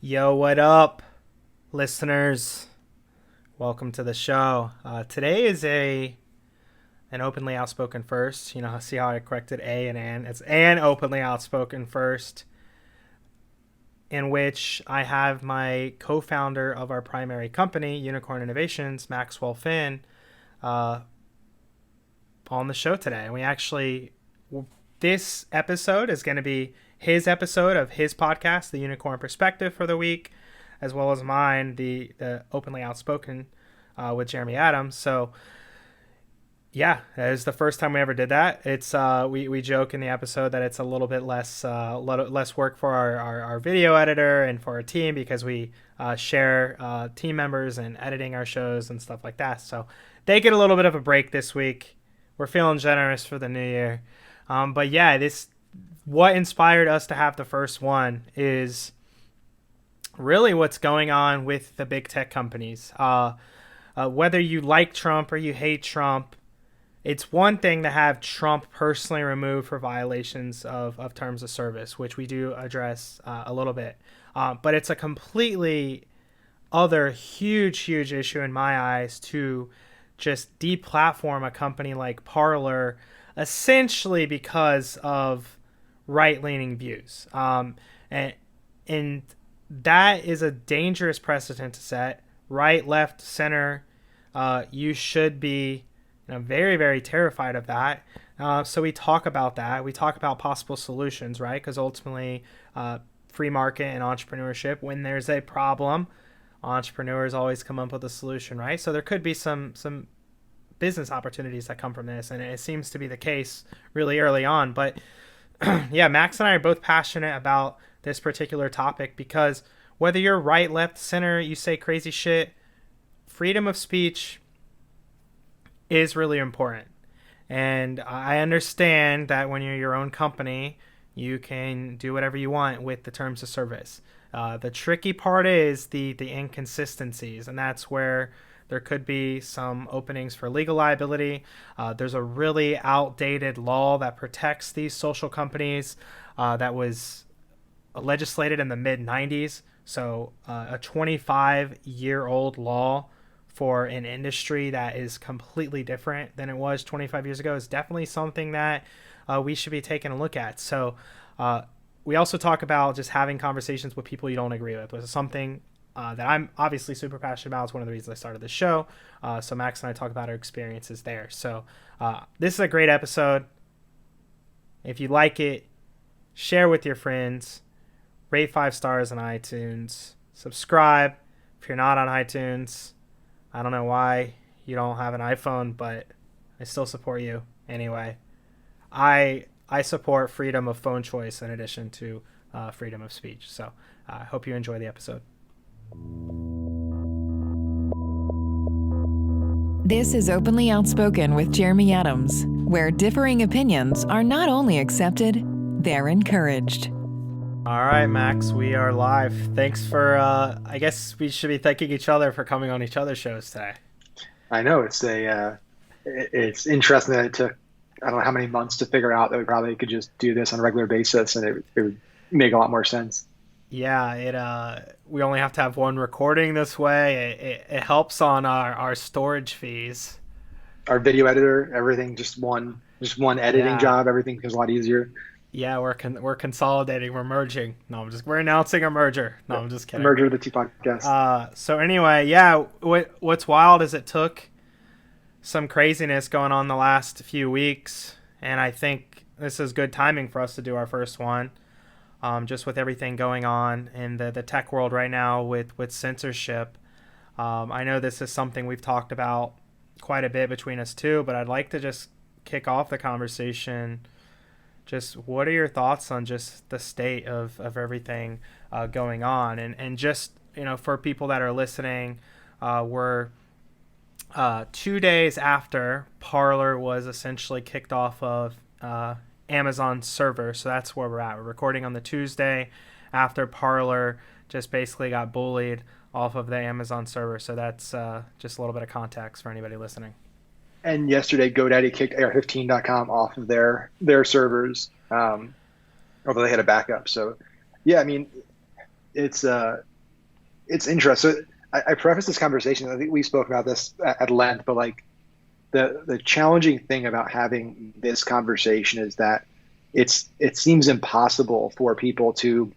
Yo, what up, listeners? Welcome to the show. Today is an openly outspoken first. See how I corrected A and an? It's an openly outspoken first, in which I have my co-founder of our primary company, Unicorn Innovations, Maxwell Finn, on the show today. And this episode is going to be his episode of his podcast, The Unicorn Perspective, for the week, as well as mine, the Openly Outspoken with Jeremy Adams. So, yeah, it was the first time we ever did that. It's we joke in the episode that it's a little bit less work for our video editor and for our team because we share team members and editing our shows and stuff like that. So they get a little bit of a break this week. We're feeling generous for the new year. But yeah, what inspired us to have the first one is really what's going on with the big tech companies. Whether you like Trump or you hate Trump, it's one thing to have Trump personally removed for violations of terms of service, which we do address a little bit. But it's a completely other huge issue in my eyes to just deplatform a company like Parler, essentially because of right-leaning views. And that is a dangerous precedent to set. Right, left, center, you should be very, very terrified of that. So we talk about that. We talk about possible solutions, right? Because ultimately, free market and entrepreneurship, when there's a problem, entrepreneurs always come up with a solution, right? So there could be some business opportunities that come from this, and it seems to be the case really early on. But yeah, Max and I are both passionate about this particular topic because whether you're right, left, center, you say crazy shit, freedom of speech is really important. And I understand that when you're your own company, you can do whatever you want with the terms of service. The tricky part is the inconsistencies, and that's where there could be some openings for legal liability. There's a really outdated law that protects these social companies that was legislated in the mid-90s. So a 25-year-old law for an industry that is completely different than it was 25 years ago is definitely something that we should be taking a look at. So we also talk about just having conversations with people you don't agree with, which is something that I'm obviously super passionate about. It's one of the reasons I started the show. So Max and I talk about our experiences there. So this is a great episode. If you like it, share with your friends, rate 5 stars on iTunes, subscribe if you're not on iTunes. I don't know why you don't have an iPhone, but I still support you anyway. I support freedom of phone choice in addition to freedom of speech. So I hope you enjoy the episode. This is Openly Outspoken with Jeremy Adams, where differing opinions are not only accepted, they're encouraged. All right, Max, we are live. Thanks for, I guess we should be thanking each other for coming on each other's shows today. I know it's interesting that it took, I don't know how many months to figure out that we probably could just do this on a regular basis and it would make a lot more sense. Yeah, we only have to have one recording this way. It helps on our storage fees. Our video editor, everything, just one editing job, everything becomes a lot easier. Yeah, we're consolidating, we're merging. No, we're announcing a merger. No, I'm just kidding. Merger of the two podcasts. So anyway, yeah, what's wild is it took some craziness going on the last few weeks, and I think this is good timing for us to do our first one. Just with everything going on in the tech world right now with censorship. I know this is something we've talked about quite a bit between us two, but I'd like to just kick off the conversation. Just what are your thoughts on just the state of everything going on? And just, for people that are listening, we're 2 days after Parler was essentially kicked off of Amazon server. So that's where we're at. We're recording on the Tuesday after Parler just basically got bullied off of the Amazon server. So that's just a little bit of context for anybody listening. And yesterday, GoDaddy kicked AR15.com off of their servers, although they had a backup. So, yeah, I mean, it's interesting. So I preface this conversation. I think we spoke about this at length, but like the challenging thing about having this conversation is that it seems impossible for people to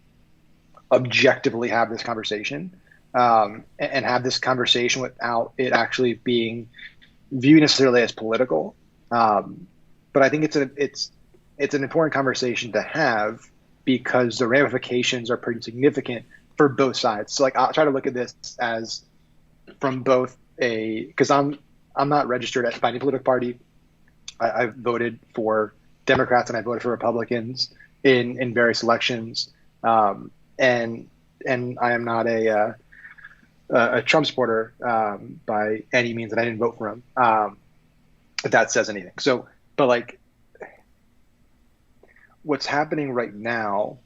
objectively have this conversation, and have this conversation without it actually being viewed necessarily as political. But I think it's an important conversation to have because the ramifications are pretty significant for both sides. So like I'll try to look at this as from both because I'm not registered by any political party. I've voted for Democrats and I voted for Republicans in various elections, and I am not a Trump supporter by any means, and I didn't vote for him. If that says anything. So, but like what's happening right now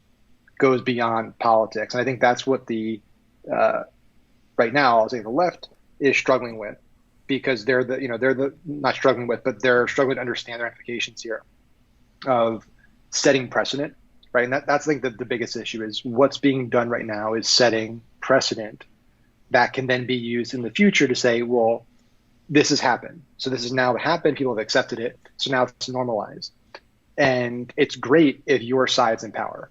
goes beyond politics, and I think that's what the right now I'll say the left is struggling with, because they're the not struggling with, but they're struggling to understand the ramifications here of setting precedent, right? And that's I think the biggest issue is what's being done right now is setting precedent that can then be used in the future to say, well, this has happened. So this has now happened. People have accepted it. So now it's normalized. And it's great if your side's in power,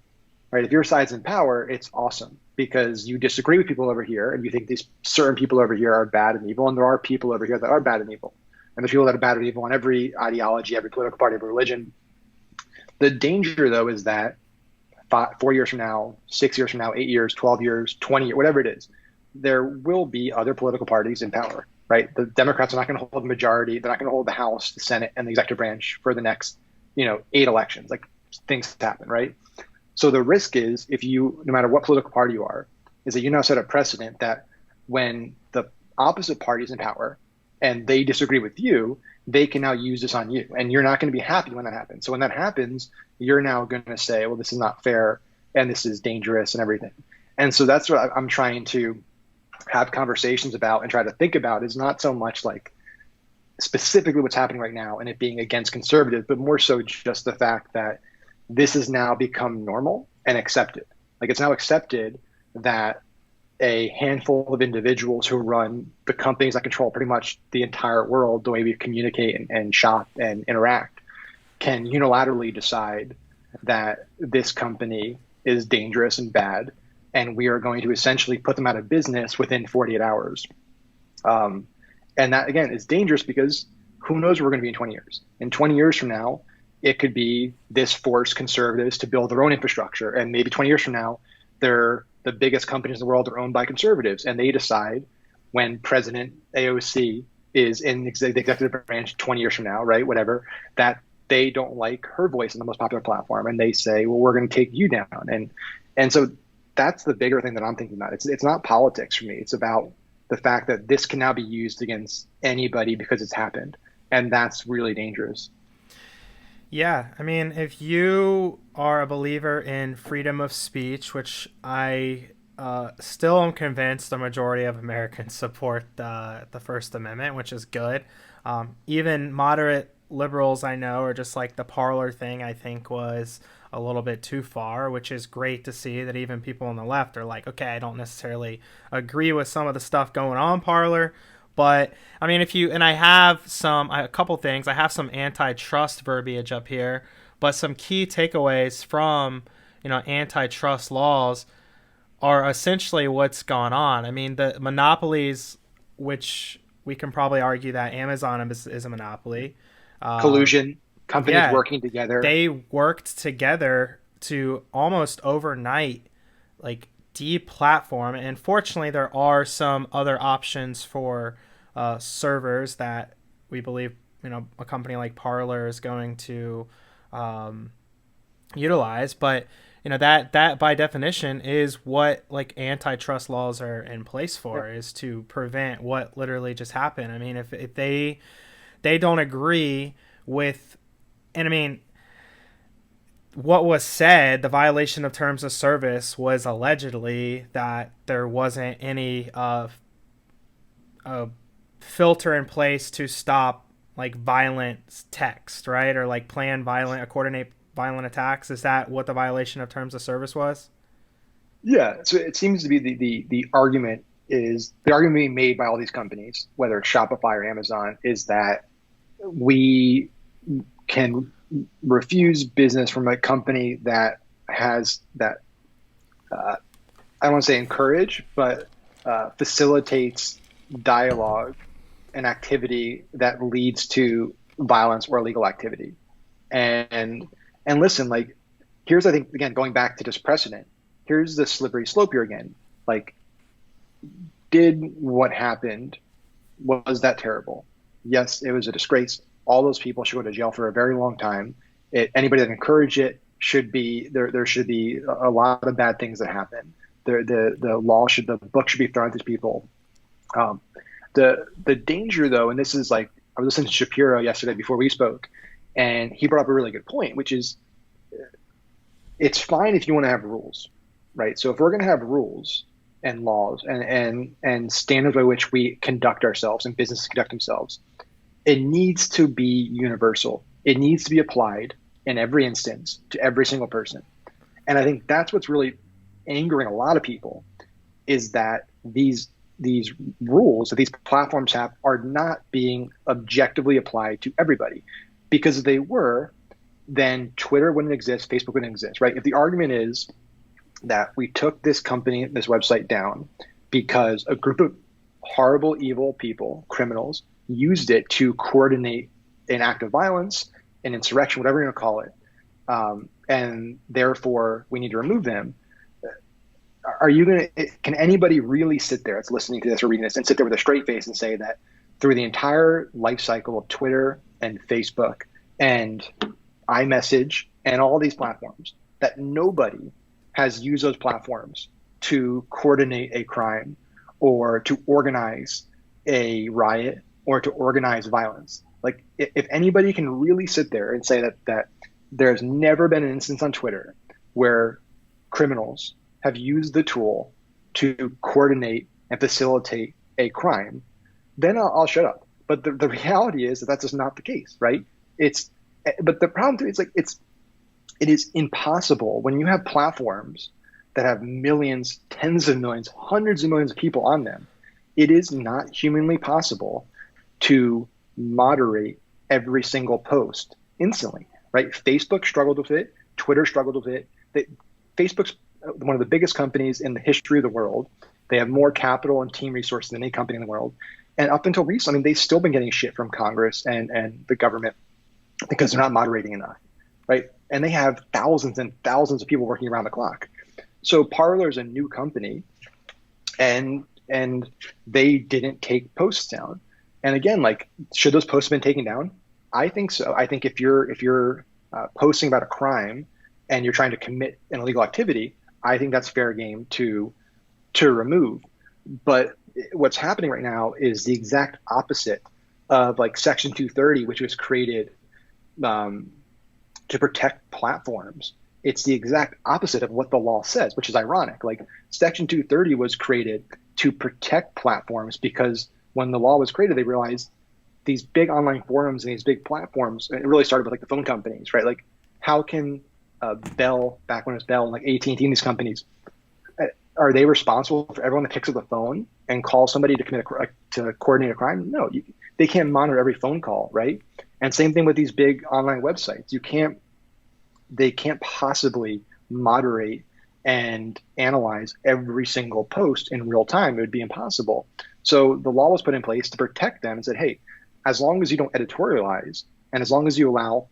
right? If your side's in power, it's awesome because you disagree with people over here and you think these certain people over here are bad and evil. And there are people over here that are bad and evil. And there's people that are bad and evil on every ideology, every political party, every religion. The danger, though, is that 4 years from now, 6 years from now, 8 years, 12 years, 20 years, whatever it is, there will be other political parties in power, right? The Democrats are not going to hold the majority. They're not going to hold the House, the Senate, and the executive branch for the next, 8 elections. Like things happen, right? So the risk is no matter what political party you are, is that you now set a precedent that when the opposite party is in power and they disagree with you, they can now use this on you. And you're not going to be happy when that happens. So when that happens, you're now going to say, well, this is not fair and this is dangerous and everything. And so that's what I'm trying to have conversations about and try to think about, is not so much like specifically what's happening right now and it being against conservatives, but more so just the fact that this has now become normal and accepted. Like it's now accepted that a handful of individuals who run the companies that control pretty much the entire world, the way we communicate and shop and interact, can unilaterally decide that this company is dangerous and bad, and we are going to essentially put them out of business within 48 hours. And that, again, is dangerous because who knows where we're going to be in 20 years. In 20 years from now, it could be this forced conservatives to build their own infrastructure. And maybe 20 years from now, they're the biggest companies in the world are owned by conservatives. And they decide when President AOC is in the executive branch 20 years from now, right, whatever, that they don't like her voice on the most popular platform. And they say, well, we're going to take you down. And so that's the bigger thing that I'm thinking about. It's not politics for me. It's about the fact that this can now be used against anybody because it's happened. And that's really dangerous. Yeah. I mean, if you are a believer in freedom of speech, which I still am convinced the majority of Americans support the First Amendment, which is good. Even moderate liberals I know are just like the Parler thing, I think was a little bit too far, which is great to see that even people on the left are like, okay, I don't necessarily agree with some of the stuff going on Parler, but I mean, I have a couple things. I have some antitrust verbiage up here, but some key takeaways from, antitrust laws are essentially what's gone on. I mean, the monopolies, which we can probably argue that Amazon is a monopoly. Collusion. Companies working together. They worked together to almost overnight, like, deplatform. And fortunately, there are some other options for servers that we believe, a company like Parler is going to utilize. But, that by definition is what like antitrust laws are in place for, is to prevent what literally just happened. I mean, if they don't agree with, and I mean, what was said, the violation of terms of service was allegedly that there wasn't any filter in place to stop like violent text, right? Or like plan violent or coordinate violent attacks. Is that what the violation of terms of service was? Yeah, so it seems to be the argument is the argument being made by all these companies, whether it's Shopify or Amazon, is that we can refuse business from a company that has that I don't want to say encourage, but facilitates dialogue and activity that leads to violence or illegal activity. And and listen, like here's I think again going back to this precedent. Here's the slippery slope here again. Like, did what happened was that terrible? Yes, it was a disgrace. All those people should go to jail for a very long time. Anybody that encouraged it should be there. There should be a lot of bad things that happen. The book should be thrown at these people. Um, the danger though, and this is like I was listening to Shapiro yesterday before we spoke, and he brought up a really good point, which is it's fine if you want to have rules, right? So if we're going to have rules and laws and standards by which we conduct ourselves and businesses conduct themselves, it needs to be universal. It needs to be applied in every instance to every single person. And I think that's what's really angering a lot of people is that these rules that these platforms have are not being objectively applied to everybody. Because if they were, then Twitter wouldn't exist, Facebook wouldn't exist, right? If the argument is that we took this company, this website down because a group of horrible, evil people, criminals, used it to coordinate an act of violence, an insurrection, whatever you're going to call it, and therefore we need to remove them. Are you going to? Can anybody really sit there that's listening to this or reading this and sit there with a straight face and say that through the entire life cycle of Twitter and Facebook and iMessage and all these platforms that nobody has used those platforms to coordinate a crime or to organize a riot or to organize violence? Like if anybody can really sit there and say that there's never been an instance on Twitter where criminals have used the tool to coordinate and facilitate a crime, then I'll shut up. But the reality is that that's just not the case, right? But the problem too is like it is impossible when you have platforms that have millions, tens of millions, hundreds of millions of people on them. It is not humanly possible to moderate every single post instantly, right? Facebook struggled with it. Twitter struggled with it. Facebook's one of the biggest companies in the history of the world. They have more capital and team resources than any company in the world. And up until recently, I mean, they've still been getting shit from Congress and the government because they're not moderating enough, right? And they have thousands and thousands of people working around the clock. So Parler is a new company, and they didn't take posts down. And again, like, should those posts have been taken down? I think so. I think if you're posting about a crime and you're trying to commit an illegal activity, I think that's fair game to remove. But what's happening right now is the exact opposite of like Section 230, which was created to protect platforms. It's the exact opposite of what the law says, which is ironic. Like Section 230 was created to protect platforms because when the law was created, they realized these big online forums and these big platforms, and it really started with like the phone companies, right? Like how can Bell, back when it was Bell, and like AT&T and these companies, are they responsible for everyone that picks up the phone and calls somebody to to coordinate a crime? No, they can't monitor every phone call, right? And same thing with these big online websites. They can't possibly moderate and analyze every single post in real time. It would be impossible. So the law was put in place to protect them and said, hey, as long as you don't editorialize and as long as you allow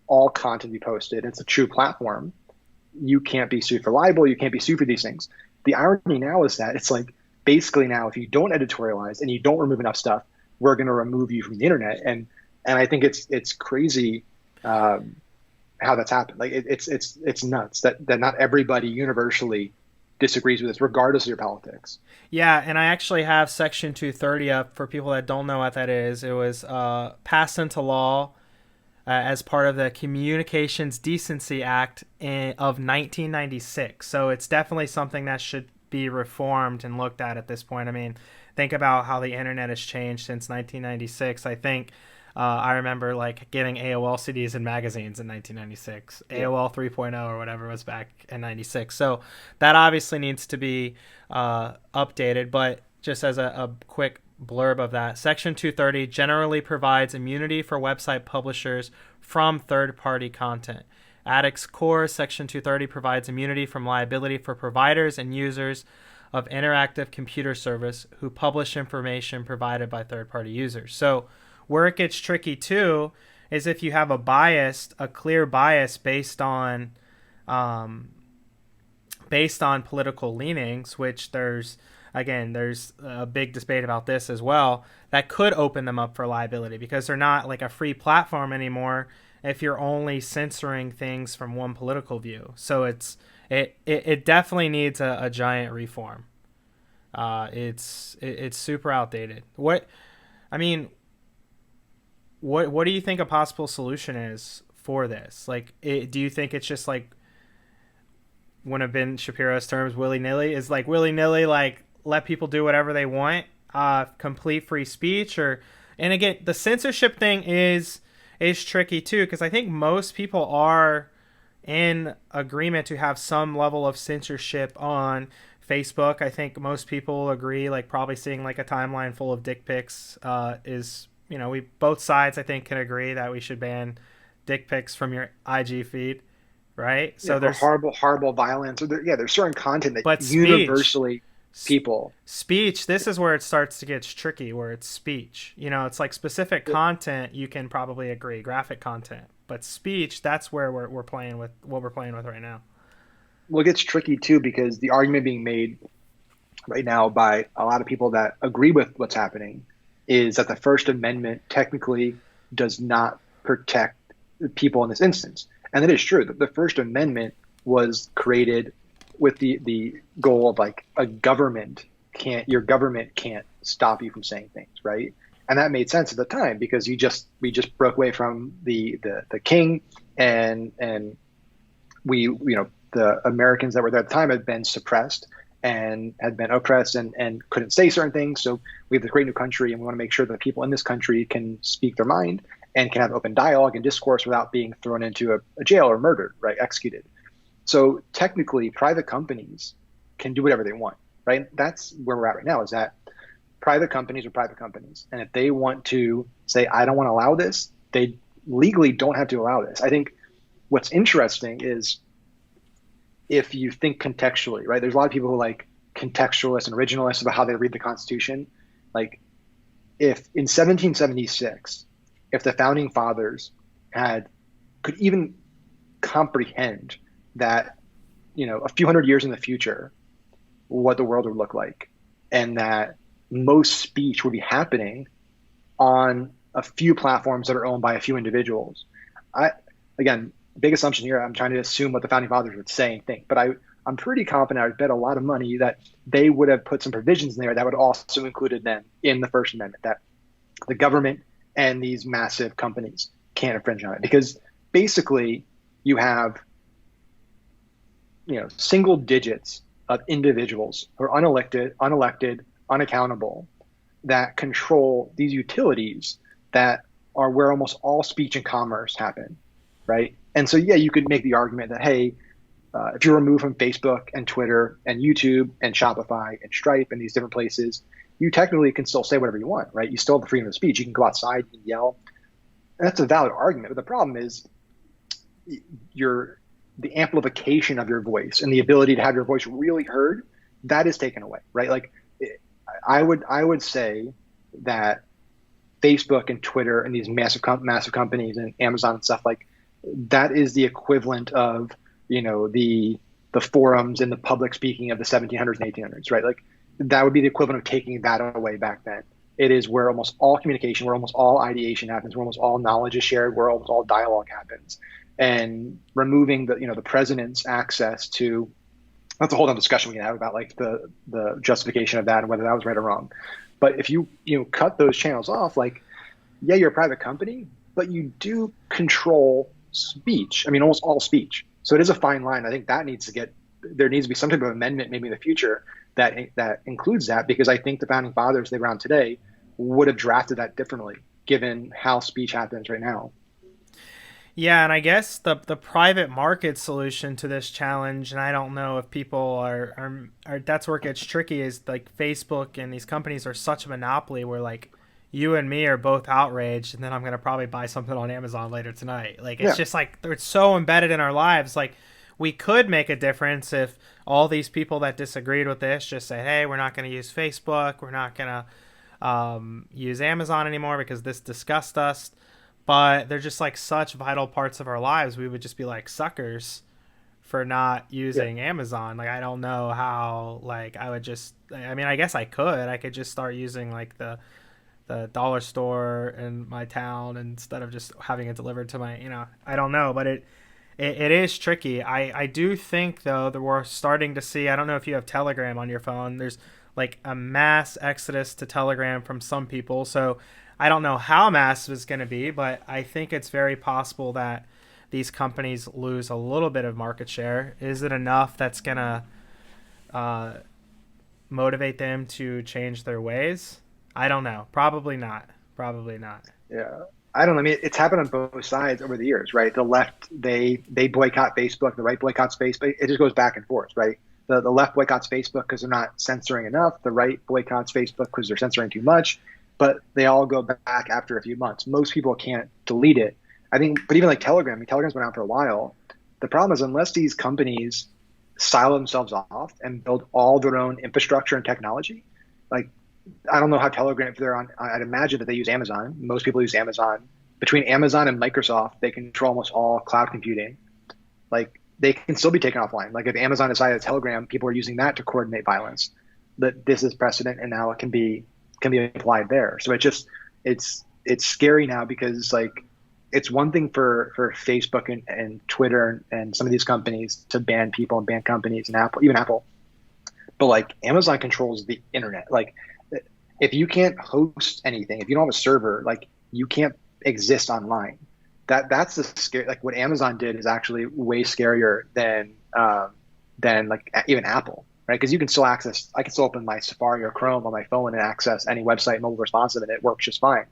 all content to be posted, it's a true platform, you can't be sued for libel, you can't be sued for these things. The irony now is that it's like basically now if you don't editorialize and you don't remove enough stuff, we're going to remove you from the internet. And I think it's crazy how that's happened. Like it's nuts that not everybody universally disagrees with this, regardless of your politics. Yeah, and I actually have Section 230 up for people that don't know what that is. It was passed into law as part of the Communications Decency Act of 1996. So it's definitely something that should be reformed and looked at this point. I mean, think about how the internet has changed since 1996. I think I remember like getting AOL CDs and magazines in 1996. Yeah. AOL 3.0 or whatever was back in 96. So that obviously needs to be updated. But just as a quick blurb of that, Section 230 generally provides immunity for website publishers from third-party content. At its core, Section 230 provides immunity from liability for providers and users of interactive computer service who publish information provided by third-party users. So where it gets tricky too is if you have a clear bias based on political leanings, which there's a big debate about this as well, that could open them up for liability because they're not like a free platform anymore if you're only censoring things from one political view. So it definitely needs a giant reform. It's super outdated. What do you think a possible solution is for this? Like, do you think it's just like one of Ben Shapiro's terms, willy-nilly? Is like willy-nilly, like let people do whatever they want, complete free speech? And again, the censorship thing is tricky too, because I think most people are in agreement to have some level of censorship on Facebook. I think most people agree, like probably seeing like a timeline full of dick pics is, both sides I think can agree that we should ban dick pics from your IG feed, right? So there's horrible violence. There's certain content that universally speech. This is where it starts to get tricky, where it's speech. It's like specific content you can probably agree, graphic content, but speech, that's where we're playing with what we're playing with right now. Well, it gets tricky too because the argument being made right now by a lot of people that agree with what's happening is that the First Amendment technically does not protect people in this instance. And that is true. The First Amendment was created with the goal of like your government can't stop you from saying things, right? And that made sense at the time because we just broke away from the king and we, the Americans that were there at the time had been suppressed and had been oppressed and couldn't say certain things. So we have this great new country and we want to make sure that people in this country can speak their mind and can have open dialogue and discourse without being thrown into a jail or murdered, right? Executed. So technically private companies can do whatever they want, right? That's where we're at right now, is that private companies are private companies. And if they want to say, I don't want to allow this, they legally don't have to allow this. I think what's interesting is if you think contextually, right? There's a lot of people who like contextualists and originalists about how they read the Constitution. Like if in 1776, if the founding fathers could even comprehend that, a few hundred years in the future, what the world would look like, and that most speech would be happening on a few platforms that are owned by a few individuals. Again, big assumption here. I'm trying to assume what the founding fathers would say and think, but I'm pretty confident. I would bet a lot of money that they would have put some provisions in there that would also included them in the First Amendment, that the government and these massive companies can't infringe on it, because basically you have single digits of individuals who are unelected, unaccountable, that control these utilities that are where almost all speech and commerce happen, right? And so, you could make the argument that, hey, if you're removed from Facebook and Twitter and YouTube and Shopify and Stripe and these different places, you technically can still say whatever you want, right? You still have the freedom of speech. You can go outside, you can yell. And that's a valid argument. But the problem is the amplification of your voice and the ability to have your voice really heard, that is taken away, right? Like I would say that Facebook and Twitter and these massive companies and Amazon and stuff, like that is the equivalent of, the forums and the public speaking of the 1700s and 1800s, right? Like that would be the equivalent of taking that away back then. It is where almost all communication, where almost all ideation happens, where almost all knowledge is shared, where almost all dialogue happens. And removing the president's access to, that's a whole other discussion we can have about like the justification of that and whether that was right or wrong. But if you cut those channels off, like, you're a private company, but you do control speech. I mean, almost all speech. So it is a fine line. I think that there needs to be some type of amendment maybe in the future that includes that, because I think the founding fathers, they were on today, would have drafted that differently. given how speech happens right now. Yeah, and I guess the private market solution to this challenge, and I don't know if people are that's where it gets tricky, is like Facebook and these companies are such a monopoly where like you and me are both outraged, and then I'm gonna probably buy something on Amazon later tonight. Like it's just like it's so embedded in our lives. Like we could make a difference if all these people that disagreed with this just say, hey, we're not going to use Facebook, we're not going to use Amazon anymore because this disgusts us. But they're just like such vital parts of our lives. We would just be like suckers for not using Amazon. Like, I don't know how, like, I mean, I guess I could just start using like the dollar store in my town instead of just having it delivered to my, I don't know, but it is tricky. I do think though that we're starting to see, I don't know if you have Telegram on your phone, there's like a mass exodus to Telegram from some people. So I don't know how massive it's going to be, but I think it's very possible that these companies lose a little bit of market share. Is it enough that's going to motivate them to change their ways? I don't know. Probably not. Yeah. I don't know. I mean, it's happened on both sides over the years, right? The left, they boycott Facebook. The right boycotts Facebook. It just goes back and forth, right? The left boycotts Facebook because they're not censoring enough. The right boycotts Facebook because they're censoring too much. But they all go back after a few months. Most people can't delete it. I think, but even like Telegram, I mean, Telegram's been out for a while. The problem is unless these companies silo themselves off and build all their own infrastructure and technology, like I don't know how Telegram, if they're on, I'd imagine that they use Amazon. Most people use Amazon. Between Amazon and Microsoft, they control almost all cloud computing. Like they can still be taken offline. Like if Amazon decided Telegram, people are using that to coordinate violence. That this is precedent and now it can be applied there. So it's scary now because like it's one thing for Facebook and Twitter and some of these companies to ban people and ban companies and even Apple. But like Amazon controls the internet. Like if you can't host anything, if you don't have a server, like you can't exist online. That's the scary. Like what Amazon did is actually way scarier than like even Apple, right? Because you can still I can still open my Safari or Chrome on my phone and access any website mobile responsive, and it works just fine.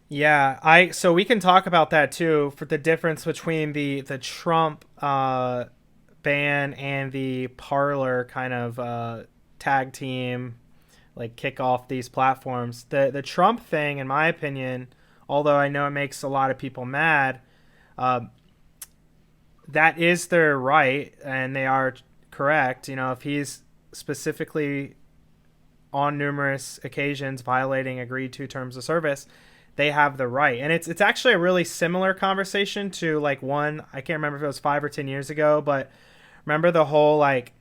Yeah, so we can talk about that too, for the difference between the Trump ban and the Parler kind of tag team, like kick off these platforms. The Trump thing, in my opinion, although I know it makes a lot of people mad, that is their right, and they are correct. If he's specifically on numerous occasions violating agreed to terms of service, they have the right. And it's actually a really similar conversation to like one, I can't remember if it was 5 or 10 years ago, but remember the whole like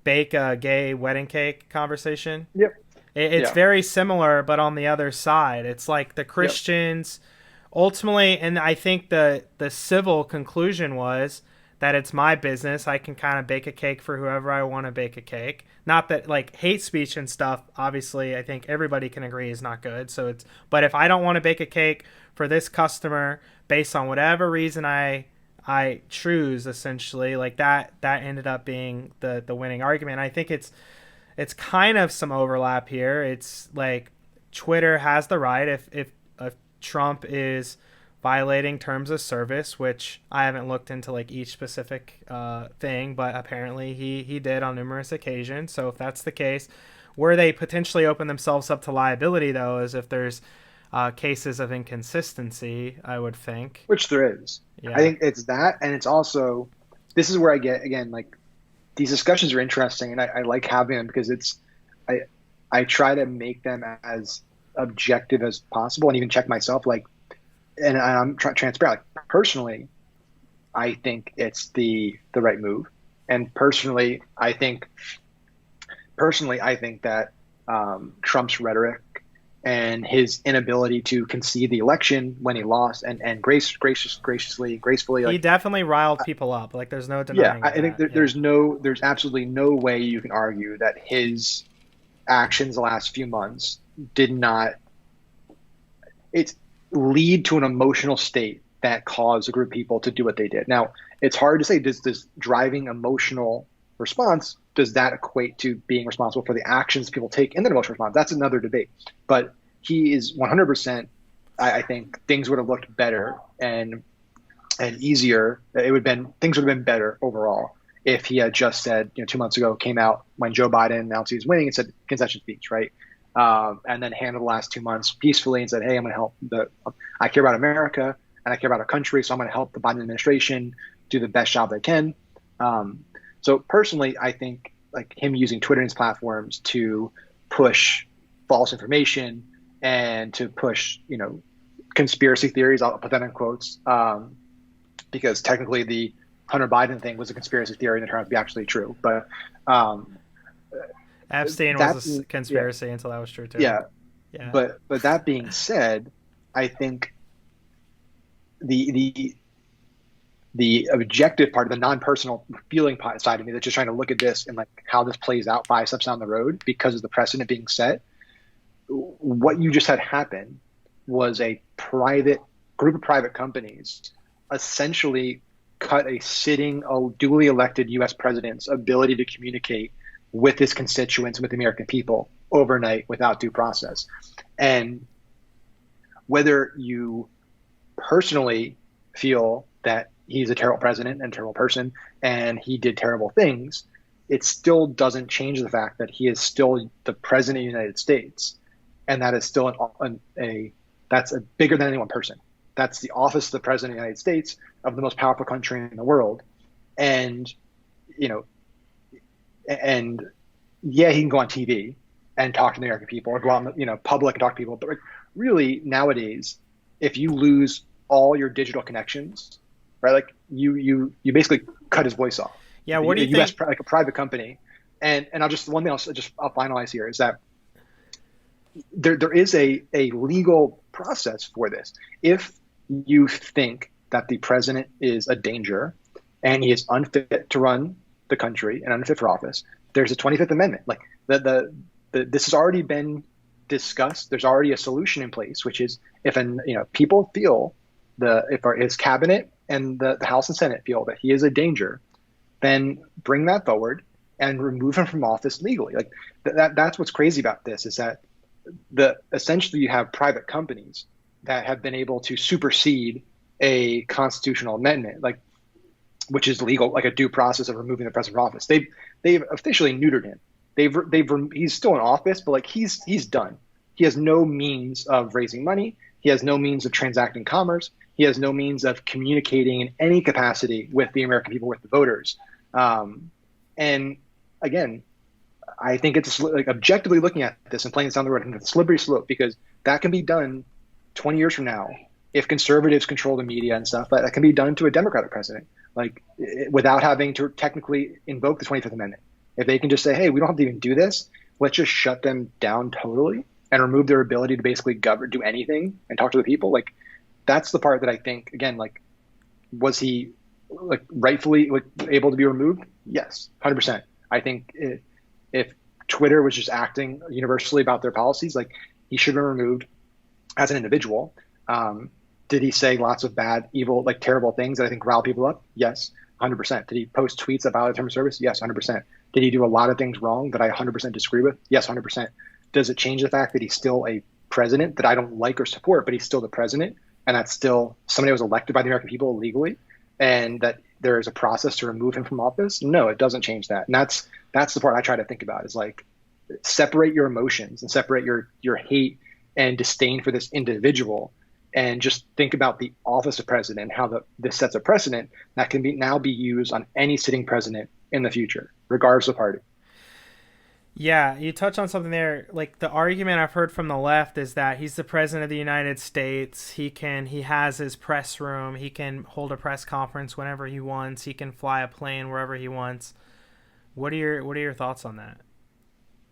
bake a gay wedding cake conversation? Yep. It's very similar, but on the other side. It's like the Christians ultimately, and I think the civil conclusion was that it's my business. I can kind of bake a cake for whoever I want to bake a cake. Not that like hate speech and stuff, obviously, I think everybody can agree is not good. But if I don't want to bake a cake for this customer based on whatever reason I choose, essentially, like that ended up being the winning argument. I think it's kind of some overlap here. It's like Twitter has the right if Trump is violating terms of service, which I haven't looked into like each specific thing, but apparently he did on numerous occasions. So if that's the case, where they potentially open themselves up to liability, though, is if there's cases of inconsistency, I would think. Which there is. Yeah. I think it's that, and it's also, this is where I get, again, like these discussions are interesting, and I like having them because I try to make them as objective as possible, and even check myself, like, and I'm transparent. Like, personally, I think it's the right move, and personally, I think that Trump's rhetoric and his inability to concede the election when he lost and gracefully, like, he definitely riled people up. Like, there's no denying. Yeah, I think there's absolutely no way you can argue that his actions the last few months did not lead to an emotional state that caused a group of people to do what they did. Now, it's hard to say, does this driving emotional response, does that equate to being responsible for the actions people take in the emotional response? That's another debate. But he is 100%. I think things would have looked better and easier. Things would have been better overall if he had just said, 2 months ago, came out when Joe Biden announced he was winning and said concession speech, right? And then handled the last 2 months peacefully and said, hey, I'm going to help I care about America and I care about our country, so I'm going to help the Biden administration do the best job they can. So personally, I think like him using Twitter and his platforms to push false information and to push, conspiracy theories, I'll put that in quotes, because technically the Hunter Biden thing was a conspiracy theory and it turned out to be actually true. But Epstein was a conspiracy until that was true too. Yeah. But that being said, I think the objective part of the non-personal feeling side of me that's just trying to look at this and like how this plays out 5 steps down the road because of the precedent being set. What you just had happen was a group of private companies essentially cut a duly elected U.S. president's ability to communicate with his constituents and with the American people overnight without due process. And whether you personally feel that he's a terrible president and a terrible person and he did terrible things, it still doesn't change the fact that he is still the president of the United States. And that is still that's bigger than any one person. That's the office of the president of the United States, of the most powerful country in the world. And, yeah, he can go on TV and talk to the American people or go out in public and talk to people. But like, really nowadays, if you lose all your digital connections, right, like you basically cut his voice off. Yeah. What do you think? Like a private company. And one thing I'll finalize here is that there is a legal process for this. If you think that the president is a danger and he is unfit to run the country and unfit for office, there's a 25th Amendment. Like this has already been discussed. There's already a solution in place, which is if people feel if his cabinet and the House and Senate feel that he is a danger, then bring that forward and remove him from office legally. Like that's what's crazy about this is that essentially you have private companies that have been able to supersede a constitutional amendment, like which is legal, like a due process of removing the president from office. They've officially neutered him. He's still in office, but like he's done. He has no means of raising money. He has no means of transacting commerce. He has no means of communicating in any capacity with the American people, with the voters. And again, I think it's like objectively looking at this and playing this down the road, and it's a slippery slope because that can be done 20 years from now. If conservatives control the media and stuff, that can be done to a Democratic president, like without having to technically invoke the 25th Amendment. If they can just say, hey, we don't have to even do this, let's just shut them down totally and remove their ability to basically do anything and talk to the people. Like that's the part that I think, again, like, was he like rightfully able to be removed? Yes, 100%. I think if Twitter was just acting universally about their policies, like he should have been removed as an individual. Did he say lots of bad, evil, like terrible things that I think rile people up? Yes, 100%. Did he post tweets about terms of service? Yes, 100%. Did he do a lot of things wrong that I 100% disagree with? Yes, 100%. Does it change the fact that he's still a president that I don't like or support, but he's still the president, and that's still somebody who was elected by the American people legally, and that there is a process to remove him from office? No, it doesn't change that. And that's the part I try to think about is like separate your emotions and separate your hate and disdain for this individual, and just think about the office of president, how this sets a precedent that can now be used on any sitting president in the future, regardless of party. Yeah, you touch on something there. Like the argument I've heard from the left is that he's the president of the United States. He has his press room. He can hold a press conference whenever he wants. He can fly a plane wherever he wants. What are your thoughts on that?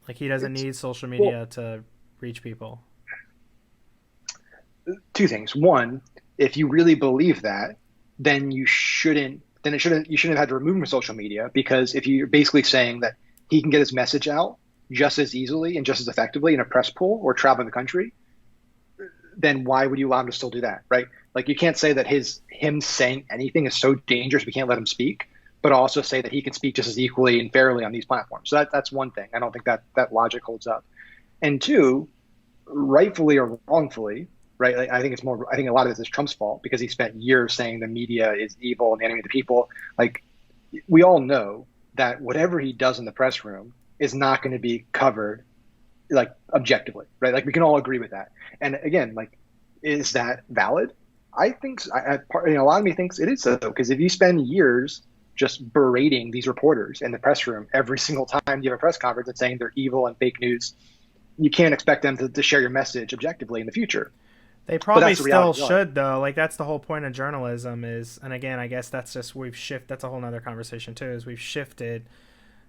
Like he doesn't need social media to reach people. Two things. One, if you really believe that, then you shouldn't have had to remove him from social media, because if you're basically saying that he can get his message out just as easily and just as effectively in a press pool or traveling the country, then why would you allow him to still do that, right? Like you can't say that him saying anything is so dangerous we can't let him speak, but also say that he can speak just as equally and fairly on these platforms. So that's one thing. I don't think that logic holds up. And two, rightfully or wrongfully, right? Like, I think a lot of this is Trump's fault because he spent years saying the media is evil and the enemy of the people. Like, we all know that whatever he does in the press room is not going to be covered like objectively, right? Like, we can all agree with that. And again, like, is that valid? I think so. A lot of me thinks it is so, because if you spend years just berating these reporters in the press room every single time you have a press conference and saying they're evil and fake news, you can't expect them to share your message objectively in the future. They probably still should, though. Like, that's the whole point of journalism is, and again, I guess that's just, that's a whole nother conversation too, is we've shifted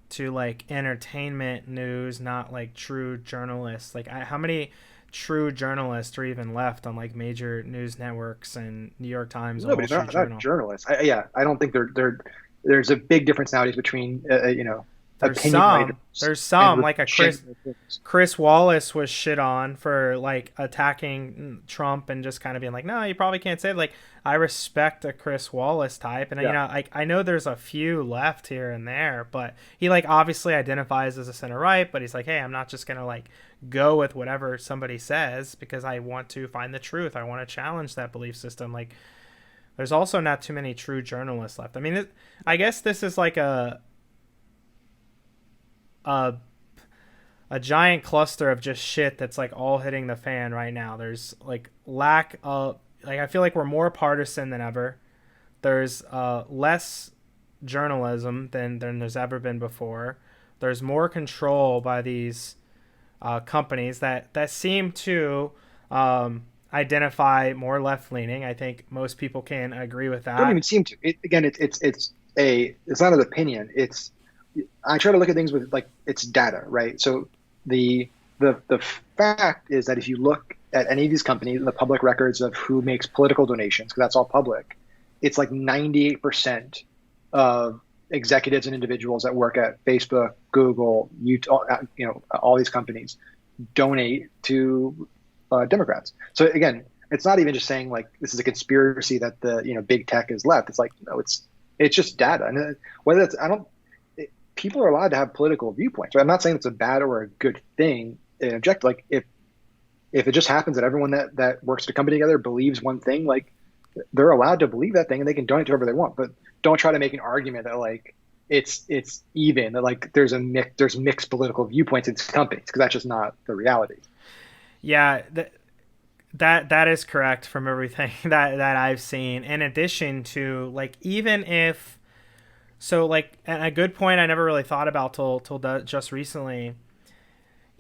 to like entertainment news, not like true journalists. Like, how many true journalists are even left on like major news networks and New York Times? No, but they're not journalists. I don't think there's a big difference nowadays between there's some like a Chris Wallace was shit on for like attacking Trump and just kind of being like, no, you probably can't say it. Like, I respect a Chris Wallace type, and I know there's a few left here and there, but he like obviously identifies as a center right, but he's like, hey, I'm not just gonna like go with whatever somebody says because I want to find the truth. I want to challenge that belief system. Like, there's also not too many true journalists left. I mean, I guess this is like a giant cluster of just shit that's like all hitting the fan right now. There's like lack of, like, I feel like we're more partisan than ever. There's less journalism than there's ever been before. There's more control by these companies that seem to identify more left-leaning. I think most people can agree with that. Don't even seem to. It's not an opinion. I try to look at things with like it's data, right? So the fact is that if you look at any of these companies and the public records of who makes political donations, because that's all public, it's like 98% of executives and individuals that work at Facebook, Google, YouTube, all these companies donate to Democrats. So again, it's not even just saying like this is a conspiracy that the big tech is left. It's like, no, it's just data, and whether it's people are allowed to have political viewpoints. Right? I'm not saying it's a bad or a good thing. Like if it just happens that everyone that works at a company together believes one thing, like they're allowed to believe that thing and they can donate to whoever they want. But don't try to make an argument that like it's even, that like there's mixed political viewpoints in these companies, because that's just not the reality. Yeah, that is correct from everything that I've seen. In addition to like, even if, so like, a good point I never really thought about till just recently,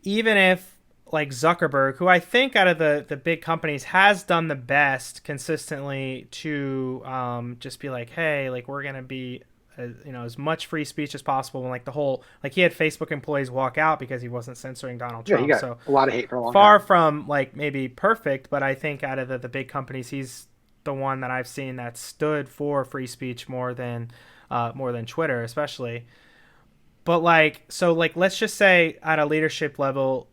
even if like Zuckerberg, who I think out of the big companies has done the best consistently to just be like, hey, like we're going to be as much free speech as possible. And like the whole, like he had Facebook employees walk out because he wasn't censoring Donald Trump. He got so a lot of hate for a long far time. From like maybe perfect, but I think out of the big companies, he's the one that I've seen that stood for free speech more than Twitter, especially. But like, so like, let's just say at a leadership level,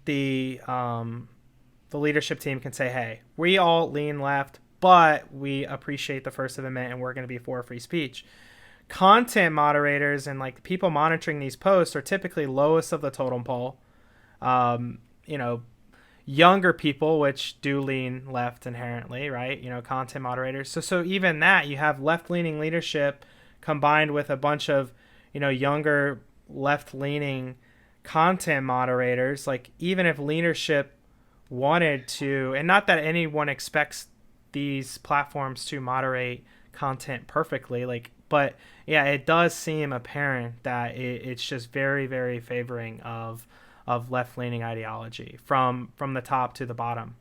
the leadership team can say, hey, we all lean left, but we appreciate the First Amendment and we're going to be for free speech. Content moderators and like the people monitoring these posts are typically lowest of the totem pole. Younger people, which do lean left inherently, right? Content moderators. So even that, you have left-leaning leadership combined with a bunch of, younger left-leaning content moderators. Like, even if leadership wanted to, and not that anyone expects these platforms to moderate content perfectly, like, but yeah, it does seem apparent that it's just very, very favoring of left-leaning ideology from the top to the bottom,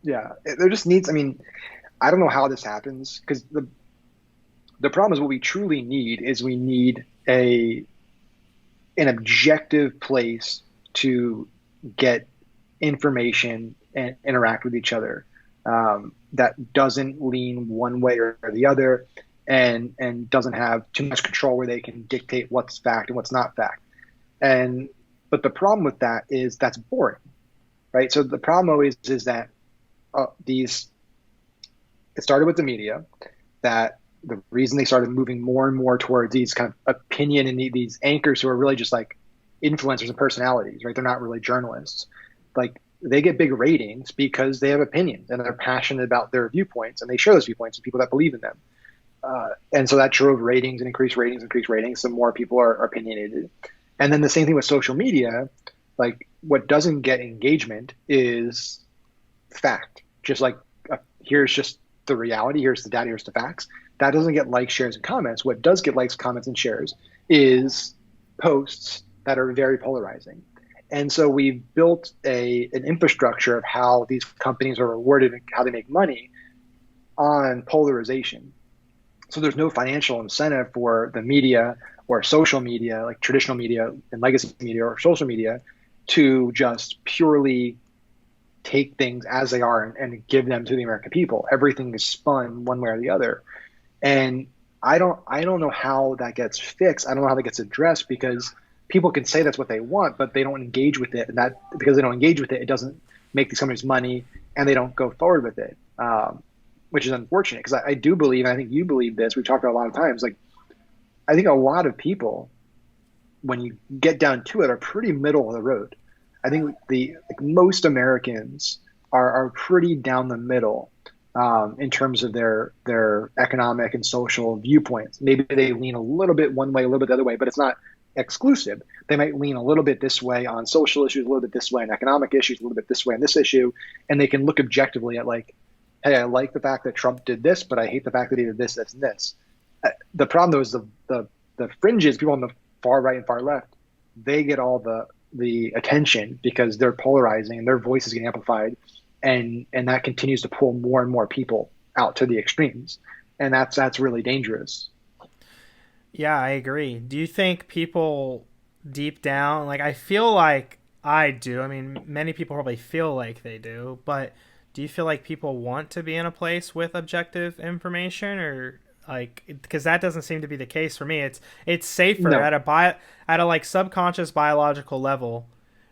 Yeah, there just needs, I don't know how this happens, because the problem is what we truly need is we need an objective place to get information and interact with each other that doesn't lean one way or the other, and doesn't have too much control where they can dictate what's fact and what's not fact. But the problem with that is that's boring, right? So the problem always is that it started with the media, that the reason they started moving more and more towards these kind of opinion and these anchors who are really just like influencers and personalities, right? They're not really journalists. like they get big ratings because they have opinions and they're passionate about their viewpoints, and they share those viewpoints with people that believe in them. And so that drove ratings and increased ratings. So more people are opinionated. And then the same thing with social media. Like, what doesn't get engagement is fact. Just like, here's just the reality, here's the data, here's the facts. That doesn't get likes, shares, and comments. What does get likes, comments, and shares is posts that are very polarizing. And so we've built an infrastructure of how these companies are rewarded and how they make money on polarization. So there's no financial incentive for the media or social media, like traditional media and legacy media or social media, to just purely take things as they are and give them to the American people. Everything is spun one way or the other. And I don't know how that gets fixed. I don't know how that gets addressed, because people can say that's what they want, but they don't engage with it. And that, because they don't engage with it, it doesn't make these companies money, and they don't go forward with it. Which is unfortunate, because I do believe, and I think you believe this, we've talked about a lot of times, like, I think a lot of people, when you get down to it, are pretty middle of the road. I think most Americans are pretty down the middle in terms of their economic and social viewpoints. Maybe they lean a little bit one way, a little bit the other way, but it's not exclusive. They might lean a little bit this way on social issues, a little bit this way on economic issues, a little bit this way on this issue, and they can look objectively at, like, hey, I like the fact that Trump did this, but I hate the fact that he did this, and this. The problem, though, is the fringes, people on the far right and far left, they get all the attention because they're polarizing and their voice is getting amplified, and that continues to pull more and more people out to the extremes, and that's really dangerous. Yeah, I agree. Do you think people deep down, like, I feel like I do, I mean, many people probably feel like they do, but do you feel like people want to be in a place with objective information, or like, because that doesn't seem to be the case for me. It's safer No. at a like subconscious biological level.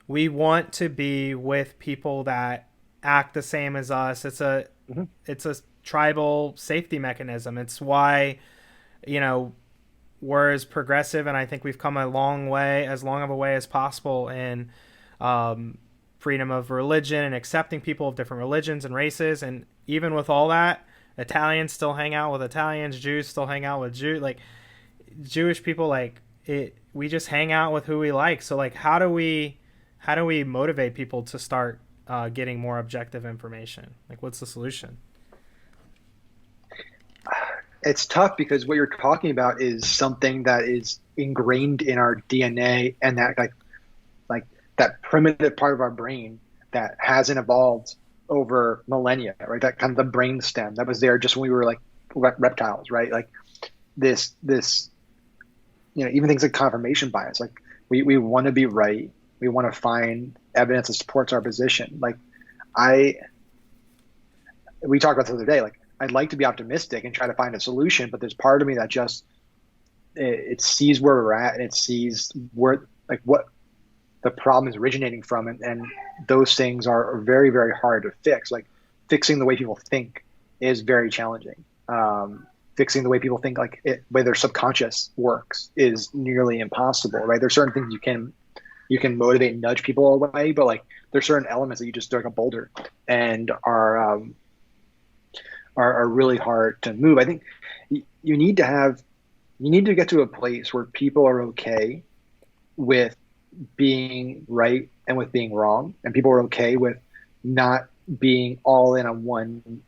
We want to be with people that act the same as us. It's a tribal safety mechanism. It's why, we're as progressive, and I think we've come a long way, as long of a way as possible in freedom of religion and accepting people of different religions and races. And even with all that, Italians still hang out with Italians, Jews still hang out with Jews, like Jewish people, like we just hang out with who we like. So like, how do we motivate people to start getting more objective information? Like, what's the solution? It's tough, because what you're talking about is something that is ingrained in our DNA, and that like that primitive part of our brain that hasn't evolved over millennia, right? That kind of the brain stem that was there just when we were like reptiles, right? Like this, even things like confirmation bias, like we want to be right. We want to find evidence that supports our position. Like we talked about this the other day, like I'd like to be optimistic and try to find a solution, but there's part of me that just, it sees where we're at, and it sees where, like, what the problem is originating from, and those things are very, very hard to fix. Like fixing the way people think is very challenging. Fixing the way people think, like way their subconscious works, is nearly impossible, right? There's certain things you can motivate and nudge people away, but like there's certain elements that you just throw like a boulder and are really hard to move. I think you need to get to a place where people are okay with being right and with being wrong, and people are okay with not being all in on one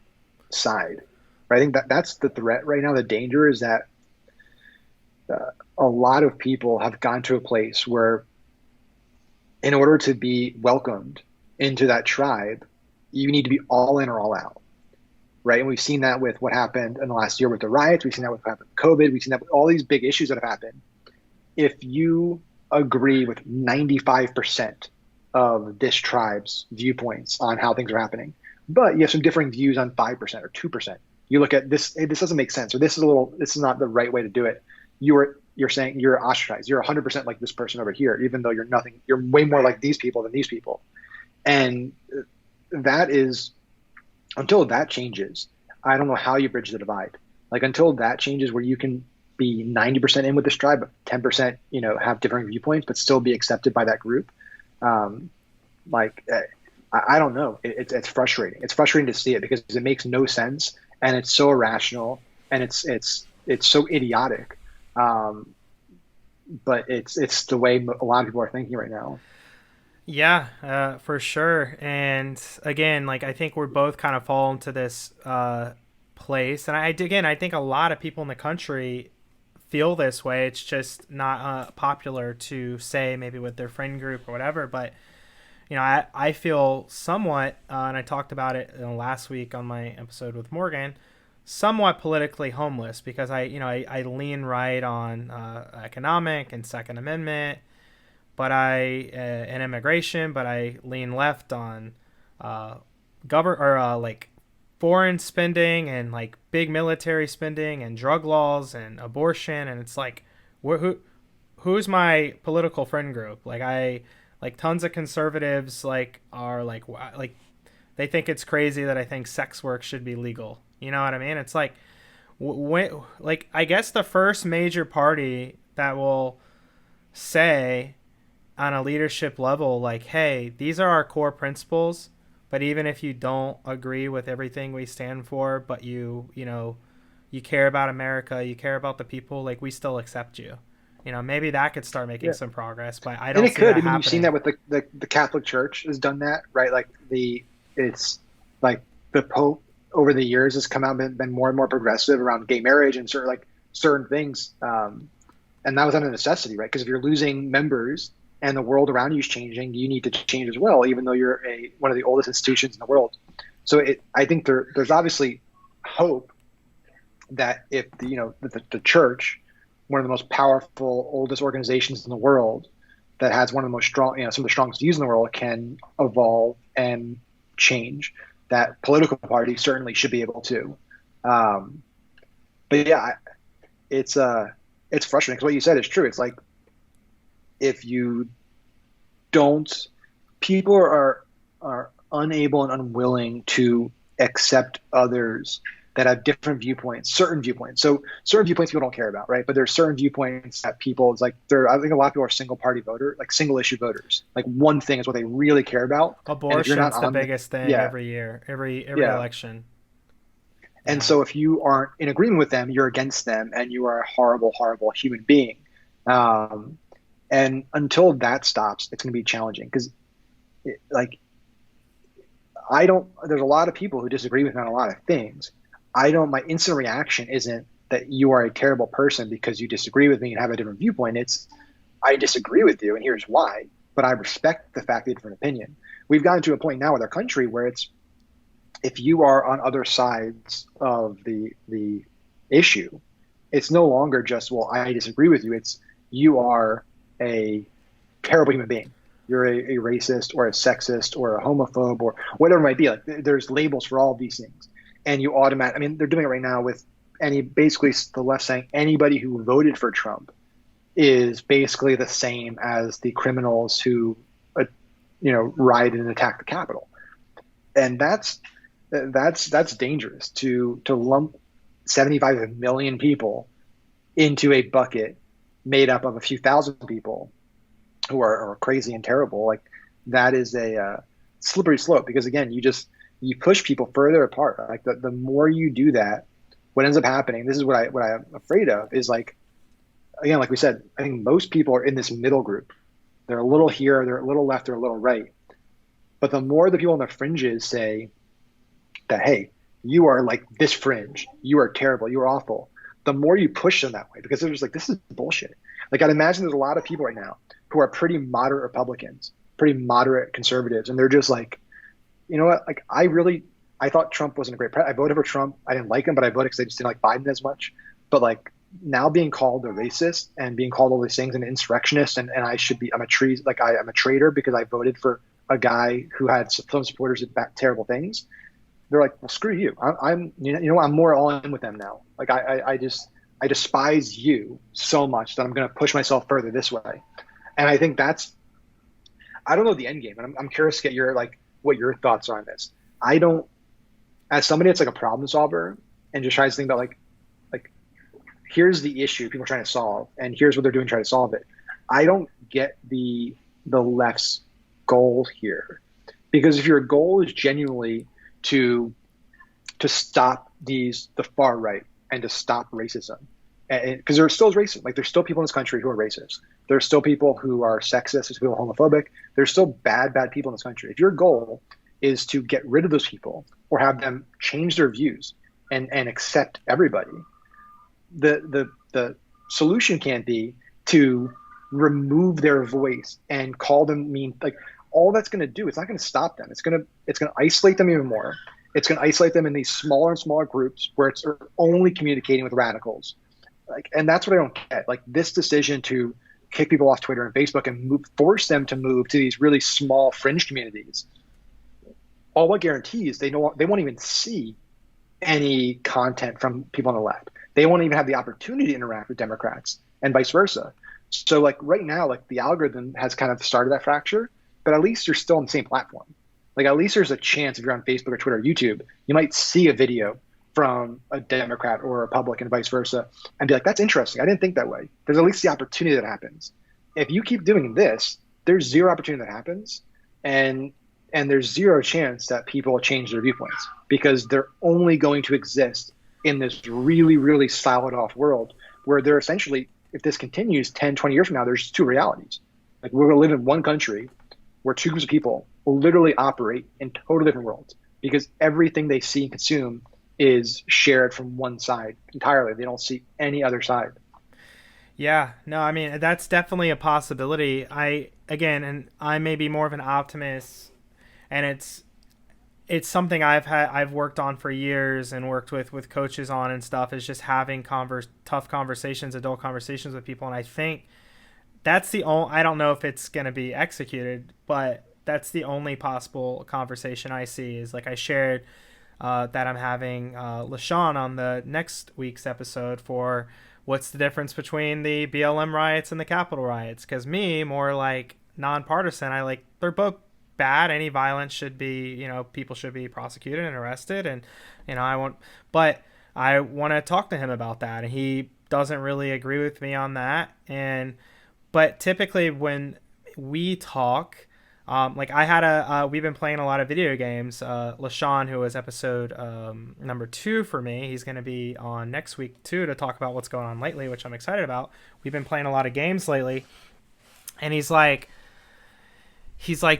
side. Right? I think that's the threat right now. The danger is that a lot of people have gone to a place where, in order to be welcomed into that tribe, you need to be all in or all out. Right? And we've seen that with what happened in the last year with the riots. We've seen that with what happened with COVID. We've seen that with all these big issues that have happened. If you agree with 95% of this tribe's viewpoints on how things are happening, but you have some differing views on 5% or 2%. You look at this, hey, this doesn't make sense, or this is not the right way to do it. You're saying you're ostracized. You're 100% like this person over here, even though you're nothing. You're way more like these people than these people. And that is, until that changes, I don't know how you bridge the divide. Like until that changes, where you can be 90% in with this tribe, but 10%, have different viewpoints, but still be accepted by that group. I don't know. It's frustrating. It's frustrating to see it because it makes no sense and it's so irrational and it's so idiotic. But it's the way a lot of people are thinking right now. Yeah, for sure. And again, like I think we're both kind of fall into this place, and I think a lot of people in the country feel this way. It's just not popular to say, maybe with their friend group or whatever. But I feel somewhat, and I talked about it last week on my episode with Morgan, somewhat politically homeless because I lean right on economic and Second Amendment, but and immigration, but I lean left on like foreign spending and like big military spending and drug laws and abortion, and it's like who's my political friend group? Like tons of conservatives are like they think it's crazy that I think sex work should be legal. You know what I mean? It's like like I guess the first major party that will say on a leadership level, like, hey, these are our core principles, but even if you don't agree with everything we stand for, but you care about America, you care about the people, like we still accept you. Maybe that could start making some progress, but I don't and it see could. that happening. You've seen that with the Catholic Church has done that, right? Like it's like the Pope over the years has come out and been more and more progressive around gay marriage and certain things. And that was out of necessity, right? Because if you're losing members and the world around you is changing, you need to change as well, even though you're one of the oldest institutions in the world. So I think there's obviously hope that if the church, one of the most powerful, oldest organizations in the world, that has one of the most strong, some of the strongest views in the world, can evolve and change, that political parties certainly should be able to. But yeah, it's frustrating because what you said is true. It's like, if you don't, people are unable and unwilling to accept others that have different viewpoints, certain viewpoints. So certain viewpoints people don't care about, right? But there's certain viewpoints that people, it's like, I think a lot of people are single party voter, like single issue voters. Like one thing is what they really care about. Abortion's the biggest thing every year, every election. And so if you aren't in agreement with them, you're against them and you are a horrible, horrible human being. And until that stops, it's going to be challenging because there's a lot of people who disagree with me on a lot of things. My instant reaction isn't that you are a terrible person because you disagree with me and have a different viewpoint. It's, I disagree with you and here's why, but I respect the fact that you have a different opinion. We've gotten to a point now with our country where it's, if you are on other sides of the issue, it's no longer just, well, I disagree with you. It's, you are a terrible human being. You're a racist or a sexist or a homophobe or whatever it might be. Like there's labels for all of these things. And you they're doing it right now with basically the left saying anybody who voted for Trump is basically the same as the criminals who, rioted and attacked the Capitol. And that's dangerous to lump 75 million people into a bucket made up of a few thousand people who are crazy and terrible. Like that is a slippery slope because again, you push people further apart. Like the more you do that, what ends up happening, this is what I'm afraid of, is like, again, like we said, I think most people are in this middle group. They're a little here, they're a little left, they're a little right. But the more the people on the fringes say that, hey, you are like this fringe, you are terrible, you are awful, the more you push them that way, because they're just like, this is bullshit. Like I'd imagine there's a lot of people right now who are pretty moderate Republicans, pretty moderate conservatives, and they're just like, you know what? Like I thought Trump wasn't a great president. I voted for Trump. I didn't like him, but I voted because I just didn't like Biden as much. But like now being called a racist and being called all these things, an insurrectionist, and I'm a traitor because I voted for a guy who had some supporters that backed terrible things. They're like, well, screw you. I'm more all in with them now. Like I despise you so much that I'm going to push myself further this way. And I think I don't know the end game. And I'm curious to get what your thoughts are on this. I don't, as somebody that's like a problem solver and just tries to think about like here's the issue people are trying to solve and here's what they're doing to try to solve it. I don't get the left's goal here Because if your goal is genuinely to stop the far right and to stop racism, because there still is racism. Like there's still people in this country who are racist. There's still people who are sexist. There's people who are homophobic. There's still bad people in this country. If your goal is to get rid of those people or have them change their views and accept everybody, the solution can't be to remove their voice and call them mean. Like all that's going to do, it's not going to stop them. It's going to isolate them even more. It's going to isolate them in these smaller and smaller groups where it's only communicating with radicals. Like, and that's what I don't get. Like this decision to kick people off Twitter and Facebook and force them to move to these really small fringe communities. All it guarantees they won't even see any content from people on the left. They won't even have the opportunity to interact with Democrats and vice versa. So like right now, like the algorithm has kind of started that fracture, but at least you're still on the same platform. Like at least there's a chance if you're on Facebook or Twitter or YouTube, you might see a video from a Democrat or a Republican and vice versa and be like, that's interesting. I didn't think that way. There's at least the opportunity that happens. If you keep doing this, there's zero opportunity that happens. And there's zero chance that people will change their viewpoints because they're only going to exist in this really, really siloed off world where they're essentially, if this continues 10, 20 years from now, there's two realities. Like we're going to live in one country where two groups of people will literally operate in totally different worlds because everything they see and consume is shared from one side entirely. They don't see any other side. Yeah, no, I mean, that's definitely a possibility. I may be more of an optimist, and it's something I've worked on for years and worked with coaches on and stuff, is just having tough conversations, adult conversations with people. And I think that's I don't know if it's going to be executed, but that's the only possible conversation I see. Is like I shared that I'm having LaShawn on the next week's episode for what's the difference between the BLM riots and the Capitol riots. Because me, more like nonpartisan, they're both bad. Any violence should be, people should be prosecuted and arrested. And, I want to talk to him about that. And he doesn't really agree with me on that. But typically when we talk, we've been playing a lot of video games. LaShawn, who was episode number 2 for me, he's going to be on next week too to talk about what's going on lately, which I'm excited about. We've been playing a lot of games lately, and he's like,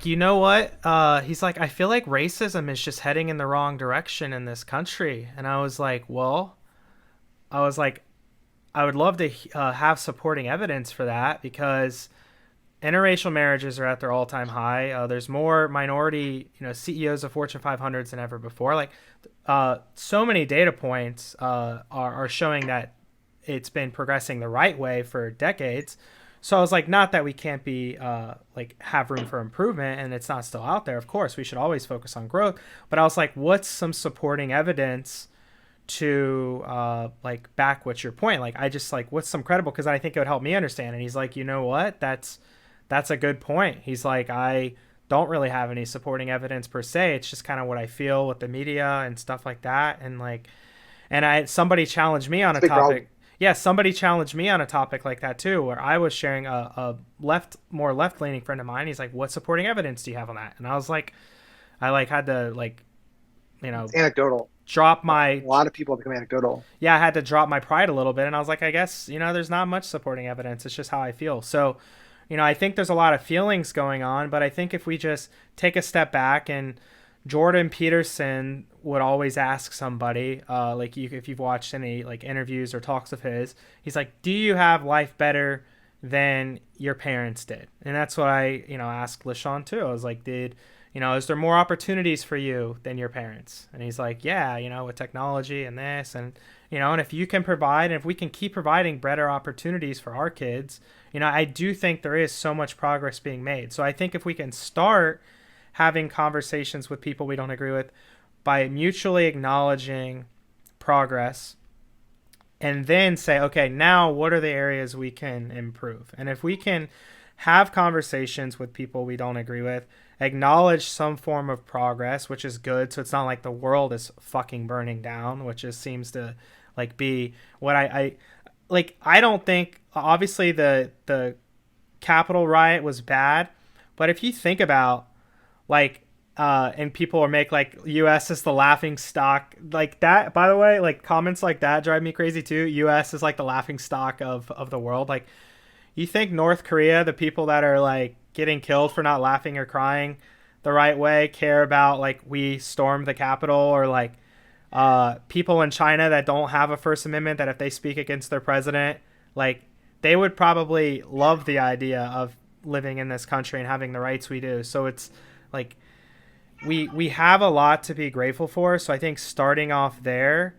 you know what? He's like, I feel like racism is just heading in the wrong direction in this country. And I was like, I would love to have supporting evidence for that, because interracial marriages are at their all-time high. There's more minority, CEOs of Fortune 500s than ever before. So many data points are showing that it's been progressing the right way for decades. So I was like, not that we can't be have room for improvement, and it's not still out there. Of course, we should always focus on growth. But I was like, what's some supporting evidence to back what's your point? What's some credible? Because I think it would help me understand. And he's like, you know what? That's a good point. He's like, I don't really have any supporting evidence per se. It's just kind of what I feel with the media and stuff like that. And somebody challenged me on a topic. Yeah, somebody challenged me on a topic like that too, where I was sharing a more left-leaning friend of mine. He's like, what supporting evidence do you have on that? And I was like, I had to it's anecdotal. Drop my... A lot of people become anecdotal. Yeah, I had to drop my pride a little bit. And I was like, I guess, there's not much supporting evidence. It's just how I feel. So, I think there's a lot of feelings going on, but I think if we just take a step back, and Jordan Peterson would always ask somebody, if you've watched any interviews or talks of his, he's like, do you have life better than your parents did? And that's what I, asked LaShawn too. I was like, is there more opportunities for you than your parents? And he's like, yeah, with technology and this, and if you can provide, and if we can keep providing better opportunities for our kids, I do think there is so much progress being made. So I think if we can start having conversations with people we don't agree with by mutually acknowledging progress, and then say, okay, now what are the areas we can improve? And if we can have conversations with people we don't agree with, acknowledge some form of progress, which is good. So it's not like the world is fucking burning down, which just seems to be what I don't think, obviously the Capitol riot was bad, but if you think about and people will make like US is the laughing stock like that. By the way, like comments like that drive me crazy too. US is like the laughing stock of the world. Like, you think North Korea, the people that are like getting killed for not laughing or crying the right way, care about like we stormed the Capitol, or like people in China that don't have a First Amendment, that if they speak against their president, like they would probably love the idea of living in this country and having the rights we do. So it's like we have a lot to be grateful for. So I think starting off there,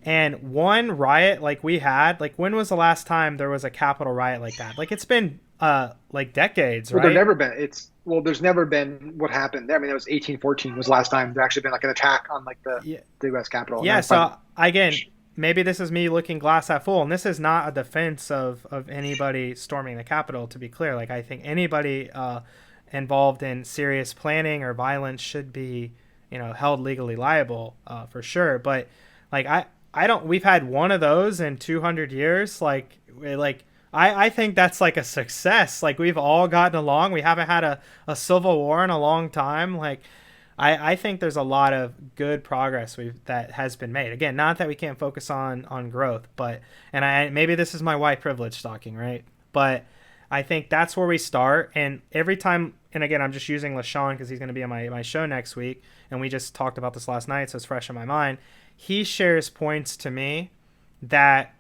and one riot like we had, like when was the last time there was a Capitol riot like that? Like it's been like decades, right? There's never been what happened there. I mean, it was 1814 was the last time there actually been like an attack on like the U.S. Capitol. Yeah. So again, maybe this is me looking glass half full, and this is not a defense of anybody storming the Capitol, to be clear. Like, I think anybody involved in serious planning or violence should be, held legally liable for sure. But like, we've had one of those in 200 years. I think that's like a success. Like, we've all gotten along. We haven't had a civil war in a long time. Like, I think there's a lot of good progress that has been made. Again, not that we can't focus on growth, but, maybe this is my white privilege talking, right? But I think that's where we start. And every time, and again, I'm just using LaShawn because he's going to be on my show next week, and we just talked about this last night, so it's fresh in my mind. He shares points to me that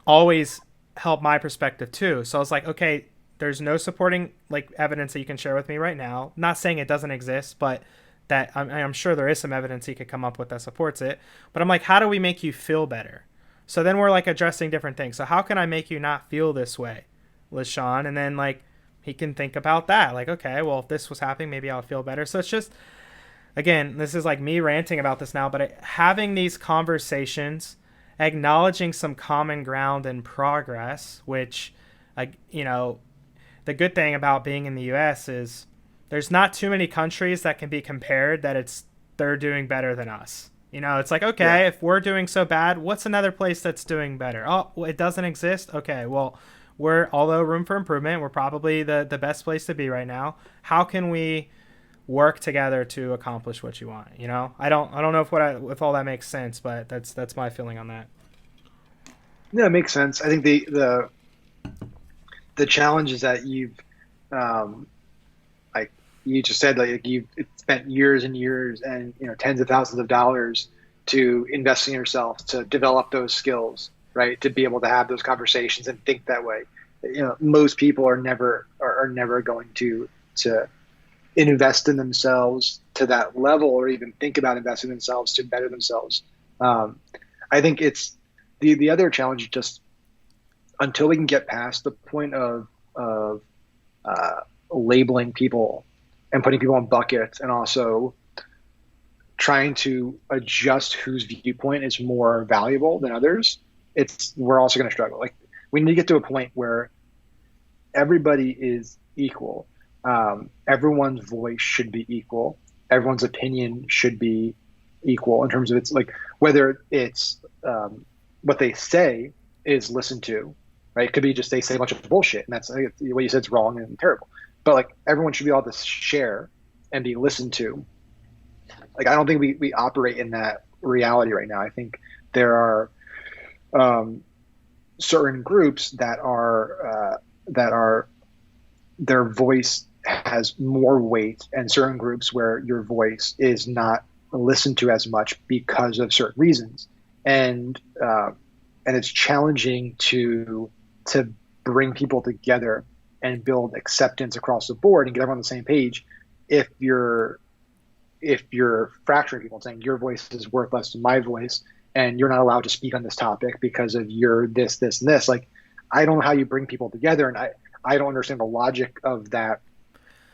always help my perspective too. So I was like, okay, there's no supporting like evidence that you can share with me right now. Not saying it doesn't exist, but that I'm sure there is some evidence he could come up with that supports it. But I'm like, how do we make you feel better? So then we're like addressing different things. So how can I make you not feel this way, LaShawn? And then like he can think about that. Like, okay, well, if this was happening, maybe I'll feel better. So it's just, again, this is like me ranting about this now, but having these conversations, acknowledging some common ground and progress, which, the good thing about being in the U.S. is there's not too many countries that can be compared that they're doing better than us. It's like, okay, if we're doing so bad, what's another place that's doing better? Oh, well, it doesn't exist? Okay, well, although room for improvement, we're probably the best place to be right now. How can we work together to accomplish what you want? I don't know if all that makes sense, but that's my feeling on that. Yeah, it makes sense. I think the challenge is that you've like you just said, like you've spent years and years and tens of thousands of dollars to invest in yourself, to develop those skills, right, to be able to have those conversations and think that way. Most people are never going to invest in themselves to that level, or even think about investing in themselves to better themselves. I think it's the other challenge is just until we can get past the point of labeling people and putting people in buckets, and also trying to adjust whose viewpoint is more valuable than others, we're also going to struggle. Like, we need to get to a point where everybody is equal. Everyone's voice should be equal. Everyone's opinion should be equal in terms of it's like whether it's what they say is listened to, right? It could be just they say a bunch of bullshit, and that's what you said is wrong and terrible. But like everyone should be able to share and be listened to. Like, I don't think we operate in that reality right now. I think there are certain groups that are their voice has more weight, and certain groups where your voice is not listened to as much because of certain reasons. And it's challenging to bring people together and build acceptance across the board and get everyone on the same page. If you're fracturing people and saying your voice is worth less than my voice, and you're not allowed to speak on this topic because of your this, this, and this, like, I don't know how you bring people together, and I don't understand the logic of that,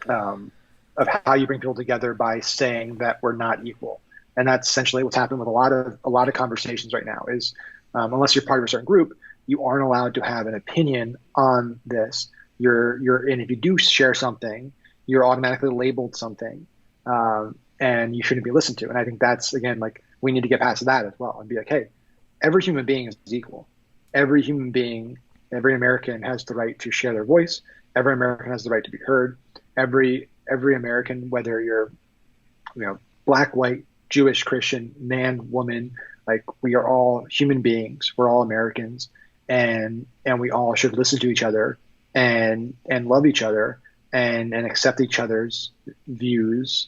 of how you bring people together by saying that we're not equal. And that's essentially what's happened with a lot of conversations right now is, unless you're part of a certain group, you aren't allowed to have an opinion on this. And if you do share something, you're automatically labeled something, and you shouldn't be listened to. And I think that's, again, like, we need to get past that as well and be like, hey, every human being is equal. Every human being, every American has the right to share their voice. Every American has the right to be heard. Every American, whether you're black, white, Jewish, Christian, man, woman, like we are all human beings. We're all Americans, and we all should listen to each other and love each other and accept each other's views.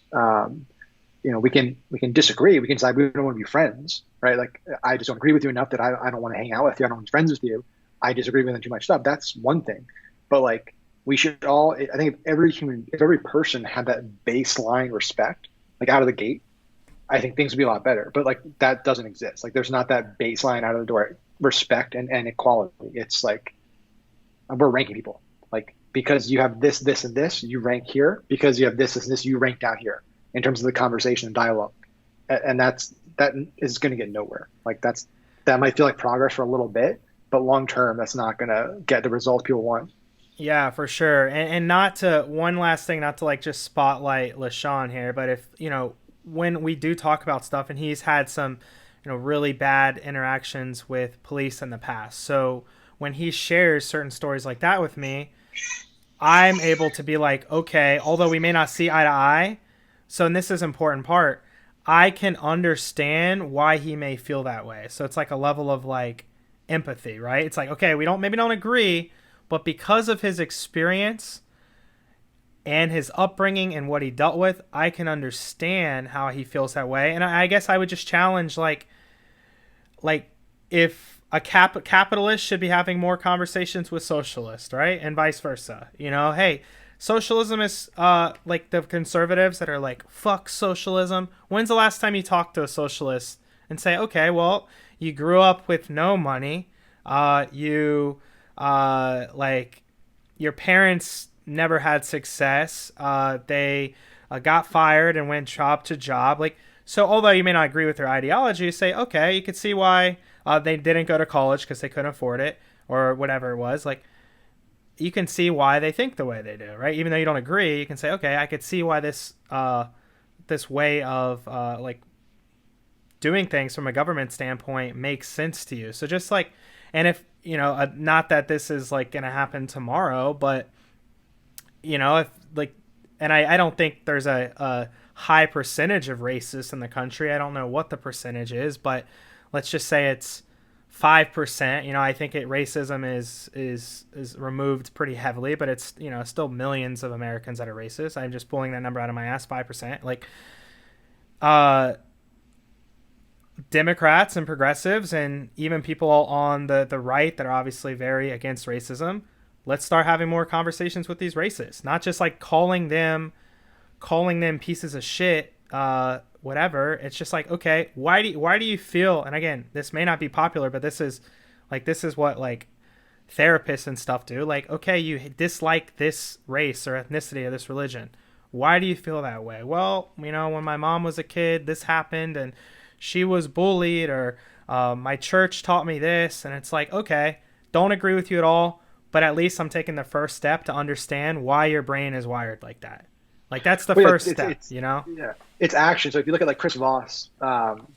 We can disagree. We can decide we don't want to be friends, right? Like I just don't agree with you enough that I don't want to hang out with you. I don't want to be friends with you. I disagree with too much stuff. That's one thing. But like we should all, I think if every person had that baseline respect, like out of the gate, I think things would be a lot better. But like that doesn't exist. Like there's not that baseline out of the door respect and equality. It's like we're ranking people. Like because you have this, this, and this, you rank here. Because you have this, and this, you rank down here in terms of the conversation and dialogue. And that is going to get nowhere. Like that might feel like progress for a little bit, but long term, that's not going to get the results people want. Yeah, for sure. And one last thing, not to like just spotlight LaShawn here, but if, when we do talk about stuff, and he's had some, really bad interactions with police in the past. So when he shares certain stories like that with me, I'm able to be like, okay, although we may not see eye to eye, so, and this is an important part, I can understand why he may feel that way. So it's like a level of like empathy, right? It's like, okay, maybe don't agree, but because of his experience and his upbringing and what he dealt with, I can understand how he feels that way. And I guess I would just challenge like if a capitalist should be having more conversations with socialists, right? And vice versa. Hey, socialism is like the conservatives that are like, fuck socialism. When's the last time you talked to a socialist and say, okay, well, you grew up with no money. Your parents never had success. They got fired and went job to job. Like, so although you may not agree with their ideology, you say, okay, you could see why they didn't go to college because they couldn't afford it or whatever it was. Like, you can see why they think the way they do, right? Even though you don't agree, you can say, okay, I could see why this way of like doing things from a government standpoint makes sense to you. So just like, and if, not that this is like going to happen tomorrow, but if like, and I don't think there's a high percentage of racists in the country. I don't know what the percentage is, but let's just say it's 5%. I think racism is removed pretty heavily, but it's, still millions of Americans that are racist. I'm just pulling that number out of my ass, 5%. Like, Democrats and progressives and even people on the right that are obviously very against racism, let's start having more conversations with these racists, not just like calling them pieces of shit, whatever. It's just like, okay, why do you feel, and again, this may not be popular, but this is what like therapists and stuff do. Like, okay, you dislike this race or ethnicity or this religion. Why do you feel that way? Well, when my mom was a kid, this happened and she was bullied, or my church taught me this. And it's like, okay, don't agree with you at all, but at least I'm taking the first step to understand why your brain is wired like that. Like that's the first step, Yeah, it's action. So if you look at like Chris Voss, one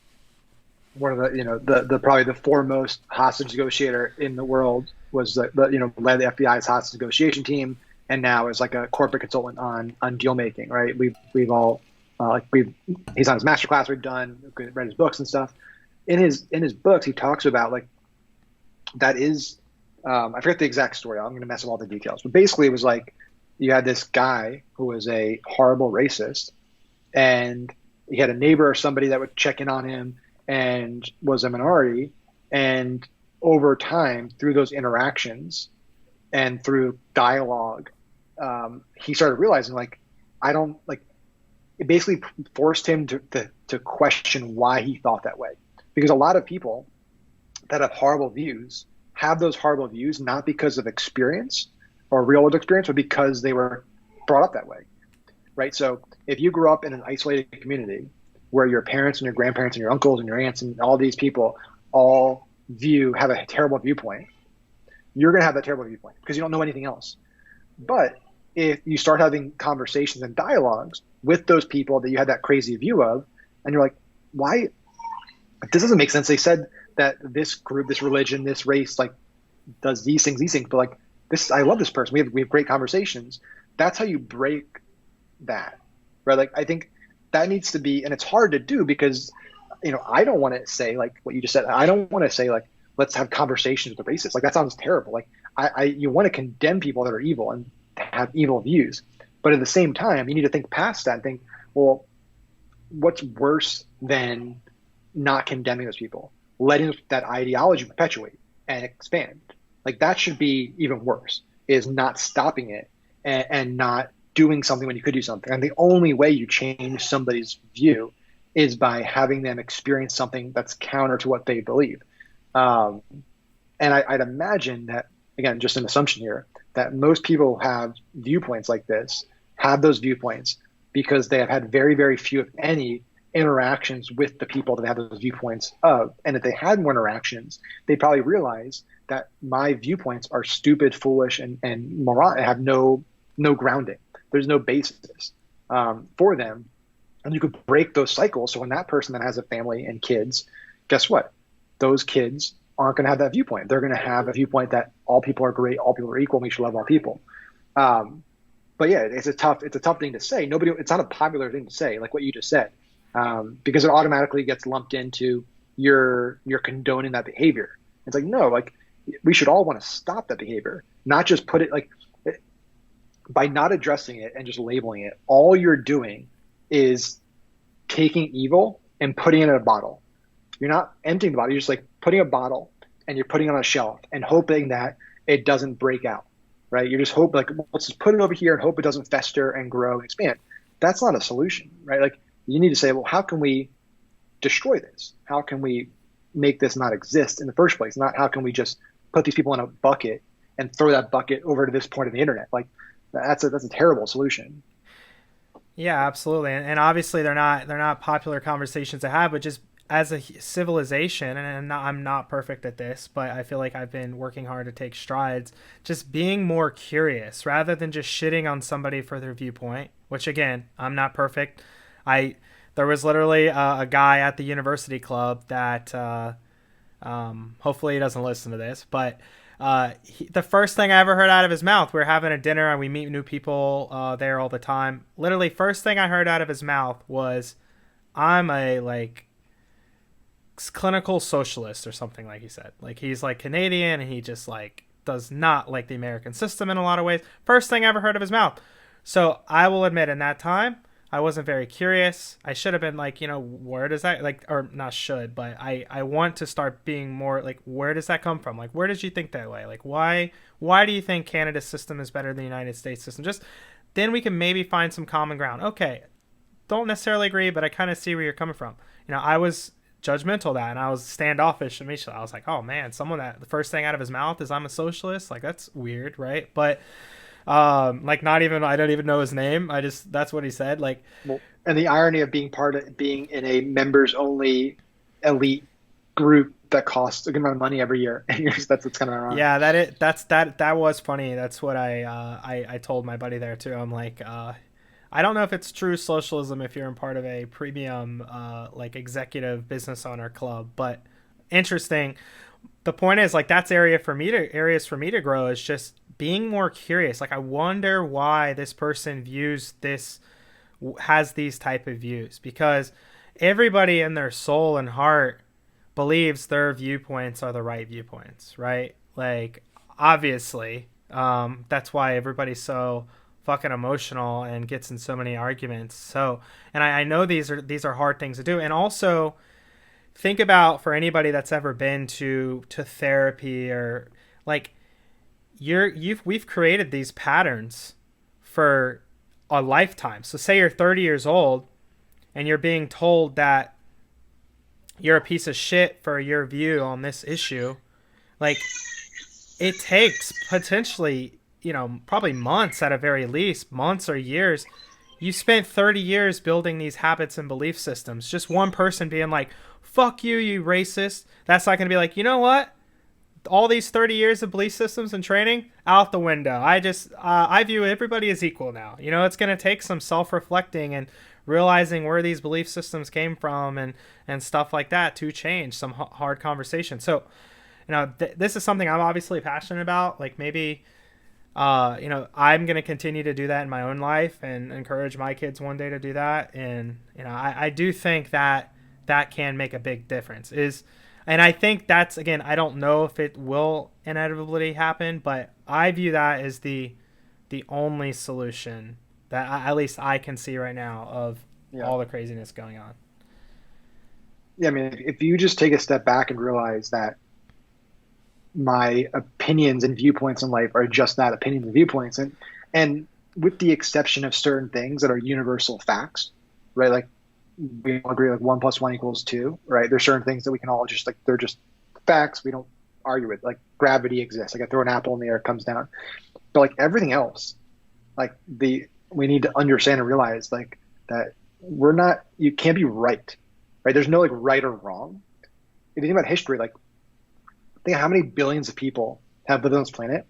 of the the probably the foremost hostage negotiator in the world, was led the FBI's hostage negotiation team, and now is like a corporate consultant on deal making. Right? He's on his masterclass we've done, read his books and stuff. In his books, he talks about like that is I forget the exact story. I'm going to mess up all the details, but basically it was like you had this guy who was a horrible racist, and he had a neighbor or somebody that would check in on him and was a minority. And over time, through those interactions and through dialogue, he started realizing like, I don't like, it basically forced him to question why he thought that way. Because a lot of people that have horrible views have those horrible views, not because of experience or real world experience, but because they were brought up that way. Right. So if you grew up in an isolated community where your parents and your grandparents and your uncles and your aunts and all these people all have a terrible viewpoint, you're going to have that terrible viewpoint because you don't know anything else. But if you start having conversations and dialogues with those people that you had that crazy view of, and you're like, why? This doesn't make sense. They said that this group, this religion, this race, like does these things, but like this, I love this person. We have great conversations. That's how you break that, right? Like, I think that needs to be, and it's hard to do because, I don't want to say like what you just said. I don't want to say like, let's have conversations with the racists. Like that sounds terrible. Like you want to condemn people that are evil and have evil views, but at the same time, you need to think past that and think, well, what's worse than not condemning those people, letting that ideology perpetuate and expand? Like that should be even worse, is not stopping it and not doing something when you could do something. And the only way you change somebody's view is by having them experience something that's counter to what they believe. And I'd imagine that, again, just an assumption here, that most people have viewpoints like this, have those viewpoints because they have had very, very few, if any, interactions with the people that have those viewpoints of. And if they had more interactions, they probably realize that my viewpoints are stupid, foolish, and moron, have no grounding. There's no basis for them. And you could break those cycles. So when that person that has a family and kids, guess what? Those kids aren't going to have that viewpoint. They're going to have a viewpoint that all people are great, all people are equal, and we should love all people. But yeah, it's a tough thing to say. It's not a popular thing to say, like what you just said, because it automatically gets lumped into you're condoning that behavior. It's like, no, like we should all want to stop that behavior, not just put it like, by not addressing it and just labeling it, all you're doing is taking evil and putting it in a bottle. You're not emptying the bottle. You're just like putting a bottle and you're putting it on a shelf and hoping that it doesn't break out, right? You're just hoping, like, let's just put it over here and hope it doesn't fester and grow and expand. That's not a solution, right? Like you need to say, well, how can we destroy this? How can we make this not exist in the first place? Not how can we just put these people in a bucket and throw that bucket over to this point of the internet? Like that's a terrible solution. Yeah, absolutely. And obviously they're not popular conversations to have, but just as a civilization, and I'm not perfect at this, but I feel like I've been working hard to take strides, just being more curious rather than just shitting on somebody for their viewpoint, which again, I'm not perfect. There was literally a guy at the university club that hopefully he doesn't listen to this, but the first thing I ever heard out of his mouth, we were having a dinner and we meet new people there all the time. Literally, first thing I heard out of his mouth was, I'm a like clinical socialist or something, like he said. Like he's like Canadian and he just like does not like the American system in a lot of ways. First thing I ever heard of his mouth. So I will admit, in that time, I wasn't very curious. I should have been like, where does that, like, or not should, but I want to start being more like, where does that come from? Like, where did you think that way? Like, why do you think Canada's system is better than the United States system? Just then we can maybe find some common ground. Okay, don't necessarily agree, but I kind of see where you're coming from. I was judgmental of that and I was standoffish initially. I was like, oh man, someone that the first thing out of his mouth is I'm a socialist. Like that's weird, right? But like I don't even know his name. That's what he said. Like, well, and the irony of being in a members only elite group that costs a good amount of money every year. That's what's kind of ironic. Yeah, that was funny. That's what I told my buddy there too. I'm like, I don't know if it's true socialism if you're in part of a premium like executive business owner club, but interesting. The point is, like, that's areas for me to grow is just being more curious. Like, I wonder why this person has these type of views, because everybody in their soul and heart believes their viewpoints are the right viewpoints, right? Like, obviously, that's why everybody's so fucking emotional and gets in so many arguments. So, and I know these are hard things to do. And also think about, for anybody that's ever been to therapy, or like we've created these patterns for a lifetime. So say you're 30 years old and you're being told that you're a piece of shit for your view on this issue. Like, it takes potentially, probably months at a very least, months or years. You spent 30 years building these habits and belief systems. Just one person being like, fuck you, you racist. That's not going to be like, you know what? All these 30 years of belief systems and training, out the window. I view everybody as equal now. It's going to take some self-reflecting and realizing where these belief systems came from and stuff like that to change some hard conversation. So, this is something I'm obviously passionate about. Like, maybe I'm going to continue to do that in my own life and encourage my kids one day to do that. And, I do think that that can make a big difference and I think that's, again, I don't know if it will inevitably happen, but I view that as the only solution that at least I can see right now of all the craziness going on. Yeah. I mean, if you just take a step back and realize that my opinions and viewpoints in life are just that, opinions and viewpoints, and with the exception of certain things that are universal facts, right? Like we all agree, like 1 + 1 = 2, right? There's certain things that we can all just, like, they're just facts. We don't argue with, like gravity exists. Like I throw an apple in the air, it comes down. But like everything else, like we need to understand and realize, like, that you can't be right? There's no like right or wrong. If you think about history, like, think how many billions of people have lived on this planet,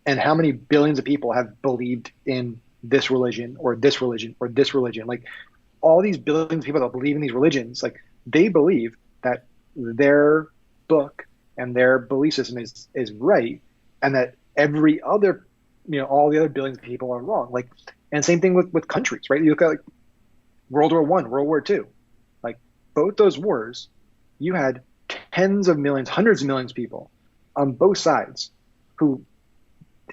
and how many billions of people have believed in this religion or this religion or this religion. Like all these billions of people that believe in these religions, like they believe that their book and their belief system is right, and that every other, all the other billions of people are wrong. Like, and same thing with countries, right? You look at like World War I, World War II, like both those wars, you had tens of millions, hundreds of millions of people on both sides who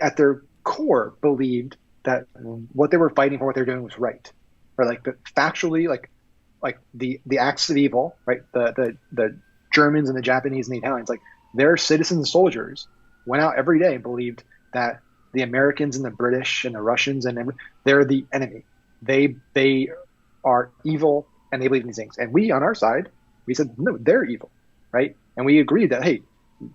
at their core believed that what they were fighting for, what they were doing was right. Or like factually, like the acts of evil, right? The Germans and the Japanese and the Italians, like their citizen soldiers went out every day and believed that the Americans and the British and the Russians they're the enemy. They are evil and they believe in these things. And we on our side, we said, no, they're evil. Right. And we agreed that, hey,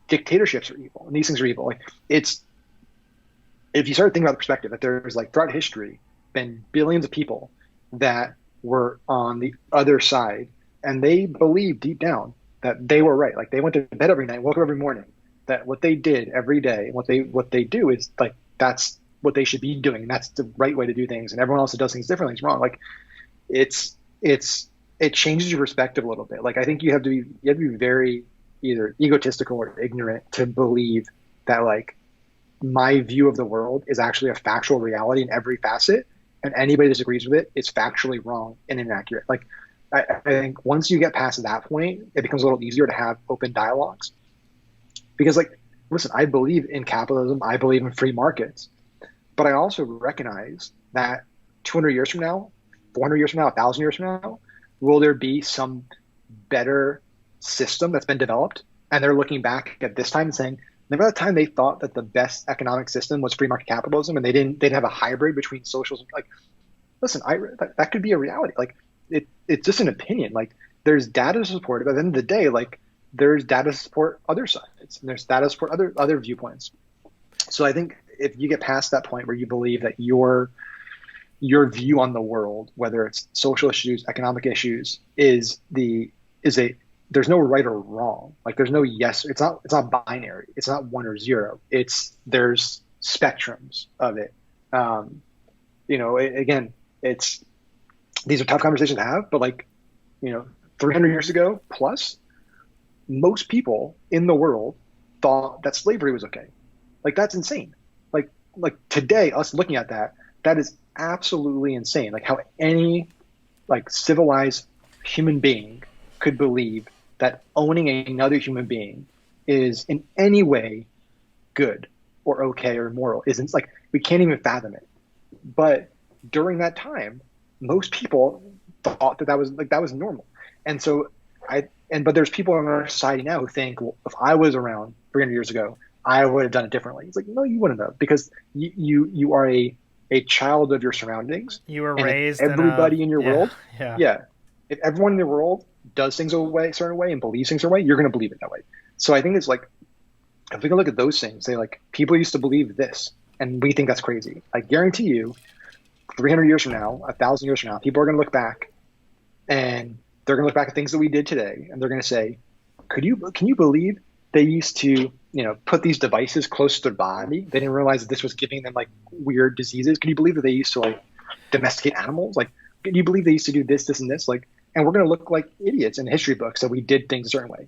dictatorships are evil and these things are evil. Like if you start thinking about the perspective that there's like throughout history been billions of people that were on the other side and they believed deep down that they were right. Like they went to bed every night, woke up every morning, that what they did every day, what they do is like, that's what they should be doing. And that's the right way to do things. And everyone else that does things differently is wrong. Like it changes your perspective a little bit. Like I think you have to be very either egotistical or ignorant to believe that like my view of the world is actually a factual reality in every facet, and anybody disagrees with it is factually wrong and inaccurate. Like I think once you get past that point, it becomes a little easier to have open dialogues. Because like, listen, I believe in capitalism, I believe in free markets, but I also recognize that 200 years from now, 400 years from now, 1,000 years from now, will there be some better system that's been developed? And they're looking back at this time and saying, remember that time they thought that the best economic system was free market capitalism, and they'd have a hybrid between socialism. Like, listen, that could be a reality. Like, it's just an opinion. Like, there's data to support it, but at the end of the day, like, there's data to support other sides, and there's data to support other viewpoints. So I think if you get past that point where you believe that your view on the world, whether it's social issues, economic issues, there's no right or wrong. Like there's no yes. It's not binary. It's not 1 or 0. There's spectrums of it. Again, these are tough conversations to have, but like, 300 years ago plus, most people in the world thought that slavery was okay. Like that's insane. Like today, us looking at that is absolutely insane. Like how any like civilized human being could believe that owning another human being is in any way good or okay or moral. Isn't like we can't even fathom it. But during that time, most people thought that was normal. And so but there's people in our society now who think, well, if I was around 300 years ago, I would have done it differently. It's like, no, you wouldn't have, because you are a child of your surroundings. You were raised everybody in your world. Yeah. If everyone in the world does things a certain way and believes things a certain way, you're going to believe it that way. So I think it's like, if we can look at those things, say like people used to believe this and we think that's crazy. I guarantee you 300 years from now, 1,000 years from now, people are going to look back and they're going to look back at things that we did today. And they're going to say, can you believe they used to, put these devices close to their body? They didn't realize that this was giving them like weird diseases. Can you believe that they used to like domesticate animals? Like, can you believe they used to do this, and this? Like, and we're going to look like idiots in history books that we did things a certain way.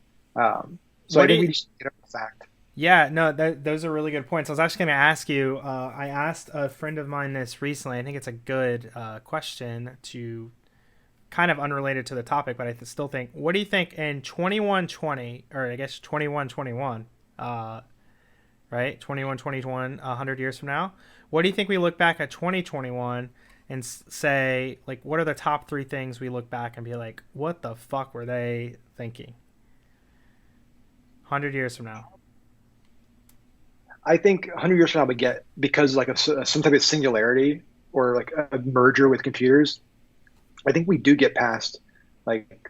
So I think we just get up the fact. Yeah, no, those are really good points. I was actually going to ask you. I asked a friend of mine this recently. I think it's a good question to kind of unrelated to the topic, but I still think. What do you think in 2120, or I guess 2121, right? 2121, 100 years from now. What do you think we look back at 2021 and say, like, what are the top three things we look back and be like, what the fuck were they thinking? 100 years from now. I think 100 years from now we get, because like some type of singularity or like a merger with computers, I think we do get past like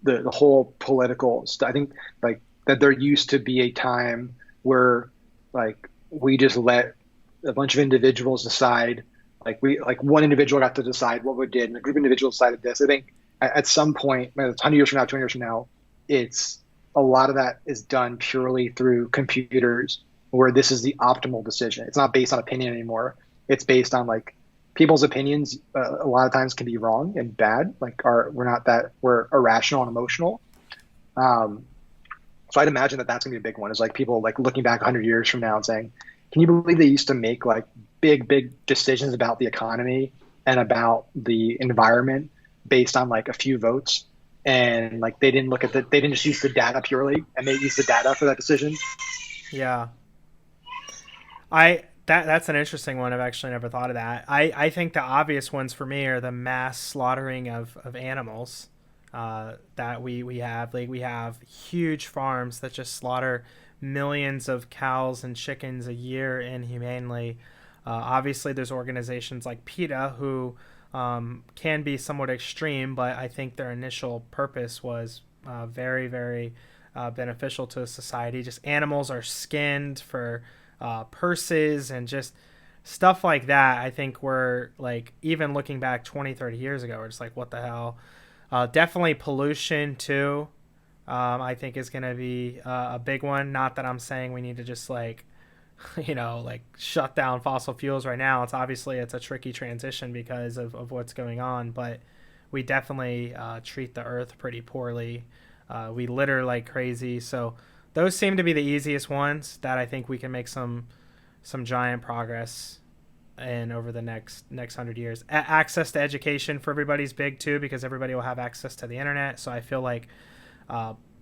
the whole political stuff. I think like that there used to be a time where like we just let a bunch of individuals decide, like one individual got to decide what we did and a group of individuals decided this. I think at some point, 100 years from now, 20 years from now, it's a lot of that is done purely through computers, where this is the optimal decision. It's not based on opinion anymore. It's based on like people's opinions. A lot of times can be wrong and bad. Like we're irrational and emotional. So I'd imagine that that's gonna be a big one. Is like people like looking back 100 years from now and saying, "Can you believe they used to make like big decisions about the economy and about the environment based on like a few votes?" And like they didn't they didn't just use the data purely, and they used the data for that decision. Yeah. That's an interesting one. I've actually never thought of that. I think the obvious ones for me are the mass slaughtering of animals that we have. Like we have huge farms that just slaughter millions of cows and chickens a year inhumanely. Obviously, there's organizations like PETA who can be somewhat extreme, but I think their initial purpose was very, very beneficial to society. Just animals are skinned for purses and just stuff like that. I think we're like, even looking back 20, 30 years ago, we're just like, what the hell? Definitely pollution too. I think is going to be a big one. Not that I'm saying we need to just like, like shut down fossil fuels right now. It's a tricky transition because of what's going on, but we definitely treat the earth pretty poorly. We litter like crazy. So those seem to be the easiest ones that I think we can make some giant progress in over the next 100 years. Access to education for everybody's big too, because everybody will have access to the internet. So I feel like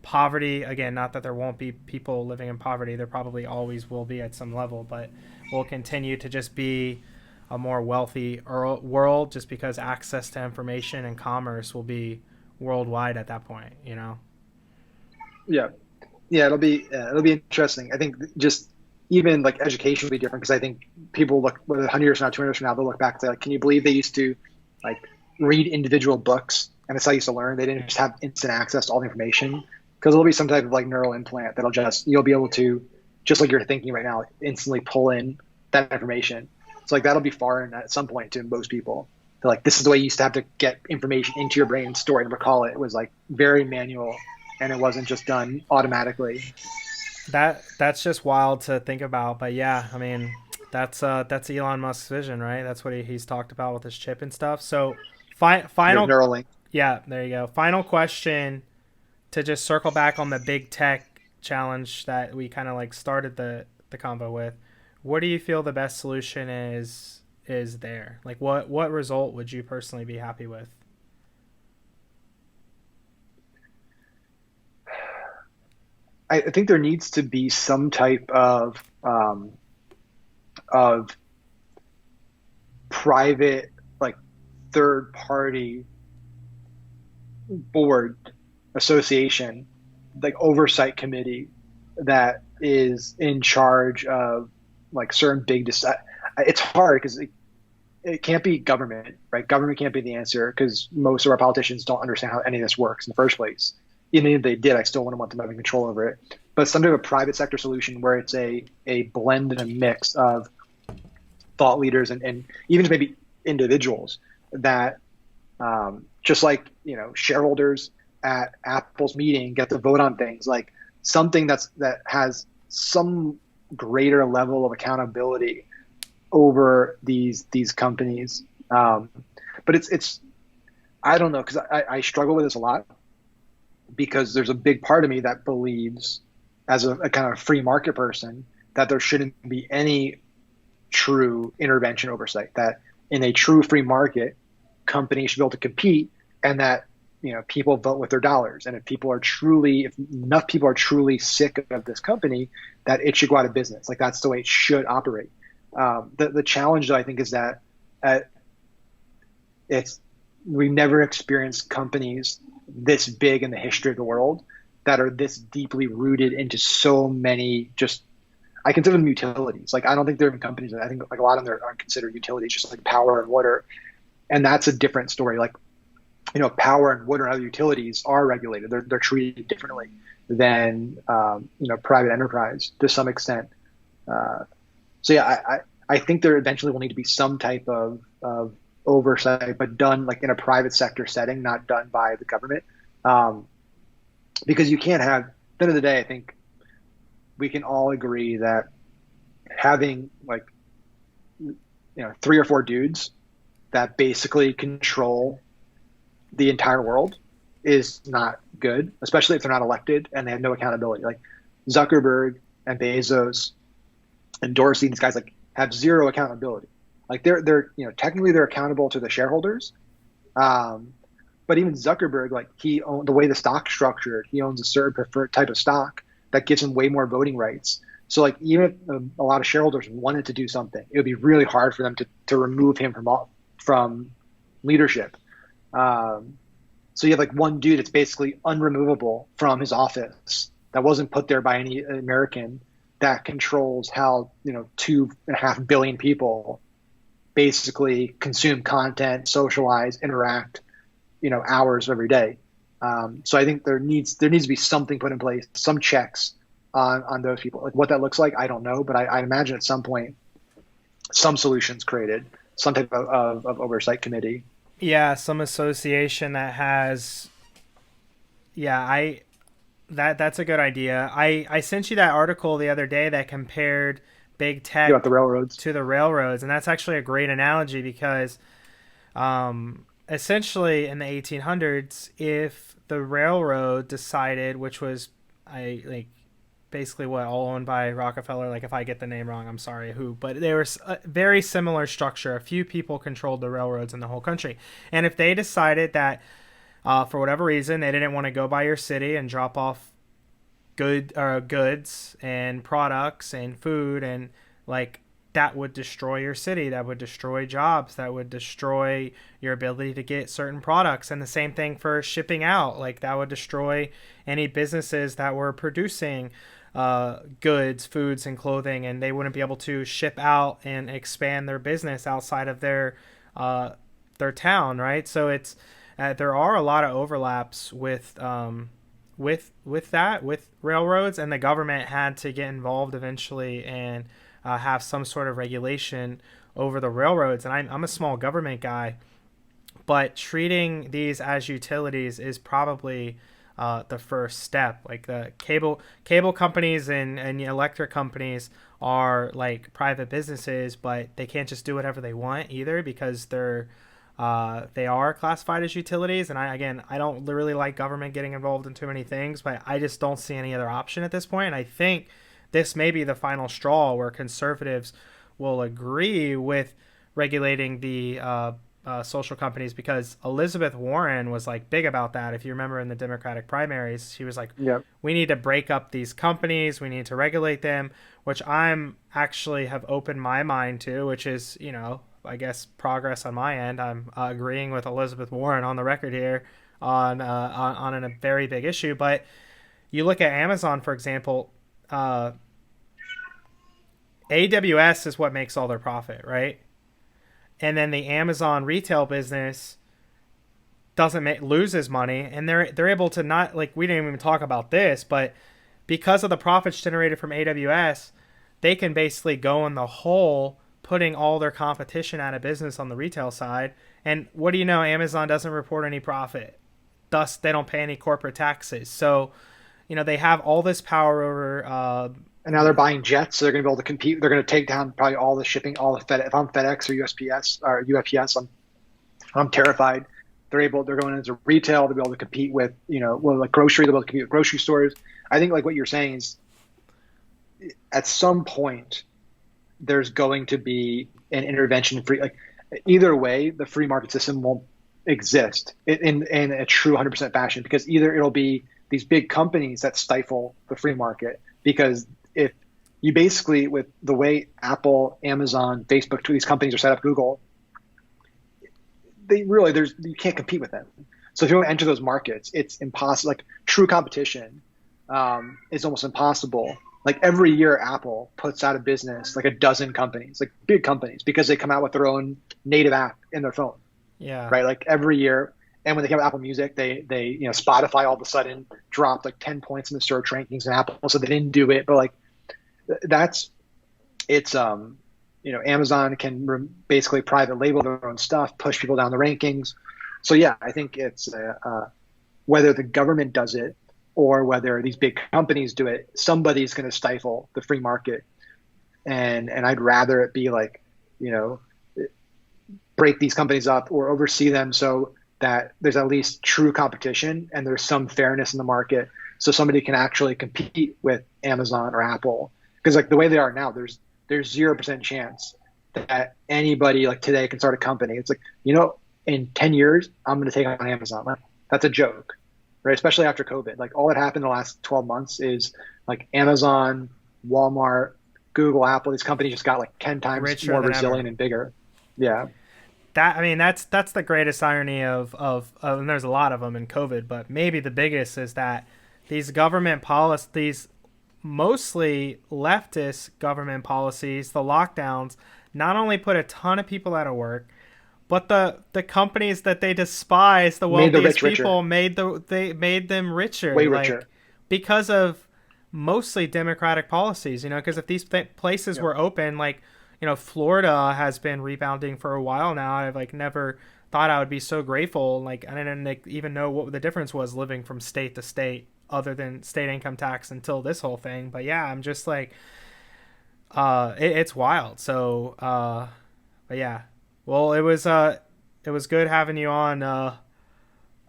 poverty, again, not that there won't be people living in poverty, there probably always will be at some level, but we'll continue to just be a more wealthy world, just because access to information and commerce will be worldwide at that point. Yeah, it'll be interesting. I think just even like education will be different, because I think people look, whether 100 years from now, 200 years from now, they'll look back to like, can you believe they used to like read individual books, and that's how I used to learn. They didn't just have instant access to all the information, because there'll be some type of like neural implant you'll be able to, just like you're thinking right now, like, instantly pull in that information. So like that'll be foreign at some point to most people. They're like, this is the way you used to have to get information into your brain, store it, and recall it. It was like very manual, and it wasn't just done automatically. That's just wild to think about. But yeah, I mean, that's Elon Musk's vision, right? That's what he's talked about with his chip and stuff. So final Neuralink. Yeah, there you go. Final question, to just circle back on the big tech challenge that we kind of like started the convo with. What do you feel the best solution is there? Like what result would you personally be happy with? I think there needs to be some type of private, like third party board, association, like oversight committee that is in charge of like certain big it's hard because it can't be government, right? Government can't be the answer, because most of our politicians don't understand how any of this works in the first place. Even if they did, I still wouldn't want them having control over it. But some type of private sector solution where it's a blend and a mix of thought leaders and even maybe individuals that just like, shareholders at Apple's meeting get to vote on things, like something that has some greater level of accountability over these companies. But it's I don't know, because I struggle with this a lot, because there's a big part of me that believes as a kind of free market person, that there shouldn't be any true intervention oversight, that in a true free market, companies should be able to compete, and that people vote with their dollars. And if enough people are truly sick of this company, that it should go out of business. Like, that's the way it should operate. The challenge, though, I think, is that we've never experienced companies this big in the history of the world that are this deeply rooted into so many, just, I consider them utilities. Like, I don't think they're even companies. I think like a lot of them aren't considered utilities, just like power and water. And that's a different story. Like, power and water and other utilities are regulated. They're treated differently than, private enterprise to some extent. So yeah, I think there eventually will need to be some type of oversight, but done like in a private sector setting, not done by the government. Because you can't have, at the end of the day, I think we can all agree that having like, 3 or 4 dudes that basically control the entire world is not good, especially if they're not elected and they have no accountability. Like Zuckerberg and Bezos and Dorsey, these guys like have zero accountability. Like they're technically they're accountable to the shareholders. But even Zuckerberg, like the way the stock's structured, he owns a certain preferred type of stock that gives him way more voting rights. So like even if a lot of shareholders wanted to do something, it would be really hard for them to remove him from leadership. So you have like one dude that's basically unremovable from his office that wasn't put there by any American, that controls how 2.5 billion people basically consume content, socialize, interact, hours every day. So I think there needs to be something put in place, some checks on those people. Like what that looks like, I don't know, but I imagine at some point some solutions created, some type of oversight committee. Yeah, some association that has. Yeah, that's a good idea. I sent you that article the other day that compared big tech about the railroads to the railroads, and that's actually a great analogy because, essentially in the 1800s, if the railroad decided, which was basically what, all owned by Rockefeller, like if I get the name wrong, I'm sorry who, but they were a very similar structure. A few people controlled the railroads in the whole country. And if they decided that for whatever reason they didn't want to go by your city and drop off goods and products and food, and like that would destroy your city, that would destroy jobs, that would destroy your ability to get certain products. And the same thing for shipping out, like that would destroy any businesses that were producing goods, foods, and clothing, and they wouldn't be able to ship out and expand their business outside of their town, right? So it's there are a lot of overlaps with railroads, and the government had to get involved eventually and have some sort of regulation over the railroads. And I'm a small government guy, but treating these as utilities is probably the first step. Like the cable companies and electric companies are like private businesses, but they can't just do whatever they want either, because they are classified as utilities. And I don't really like government getting involved in too many things, but I just don't see any other option at this point. And I think this may be the final straw where conservatives will agree with regulating the social companies, because Elizabeth Warren was like big about that. If you remember in the Democratic primaries, she was like, yep, we need to break up these companies, we need to regulate them, which I'm actually have opened my mind to, which is, I guess progress on my end. I'm agreeing with Elizabeth Warren on the record here on a very big issue. But you look at Amazon, for example, AWS is what makes all their profit, right? And then the Amazon retail business loses money, and they're able to not, like, we didn't even talk about this, but because of the profits generated from AWS, they can basically go in the hole, putting all their competition out of business on the retail side. And what do you know? Amazon doesn't report any profit. Thus, they don't pay any corporate taxes. So, they have all this power over. And now they're buying jets, so they're going to be able to compete. They're going to take down probably all the shipping, all the FedEx. If I'm FedEx or USPS or UPS, I'm terrified. They're going into retail to be able to compete with, like grocery. They'll be able to compete with grocery stores. I think like what you're saying is at some point there's going to be an intervention free, like either way, the free market system won't exist in a true 100% fashion, because either it'll be these big companies that stifle the free market, because if you basically, with the way Apple, Amazon, Facebook, these companies are set up, Google, they really, you can't compete with them. So if you want to enter those markets, it's impossible. Like true competition is almost impossible. Like every year Apple puts out of business like a dozen companies, like big companies, because they come out with their own native app in their phone. Yeah. Right. Like every year. And when they came out with Apple Music, they Spotify all of a sudden dropped like 10 points in the search rankings in Apple. So they didn't do it. But like Amazon can basically private label their own stuff, push people down the rankings. So yeah, I think it's whether the government does it or whether these big companies do it, somebody's going to stifle the free market. And I'd rather it be like, break these companies up or oversee them so that there's at least true competition and there's some fairness in the market, so somebody can actually compete with Amazon or Apple. Because like the way they are now, there's 0% chance that anybody like today can start a company. It's like, in 10 years, I'm going to take on Amazon. Like, that's a joke, right? Especially after COVID. Like all that happened in the last 12 months is like Amazon, Walmart, Google, Apple, these companies just got like 10 times richer more than resilient ever. And bigger. Yeah. That's the greatest irony of and there's a lot of them in COVID, but maybe the biggest is that these government policies, these mostly leftist government policies, the lockdowns, not only put a ton of people out of work, but the companies that they despise, the wealthiest people, made them richer. Way richer. Because of mostly democratic policies, because if these places were open, like, Florida has been rebounding for a while now. I've like never thought I would be so grateful. Like I didn't even know what the difference was living from state to state other than state income tax until this whole thing. But yeah, I'm just like, it's wild. So, but yeah, well, it was good having you on. It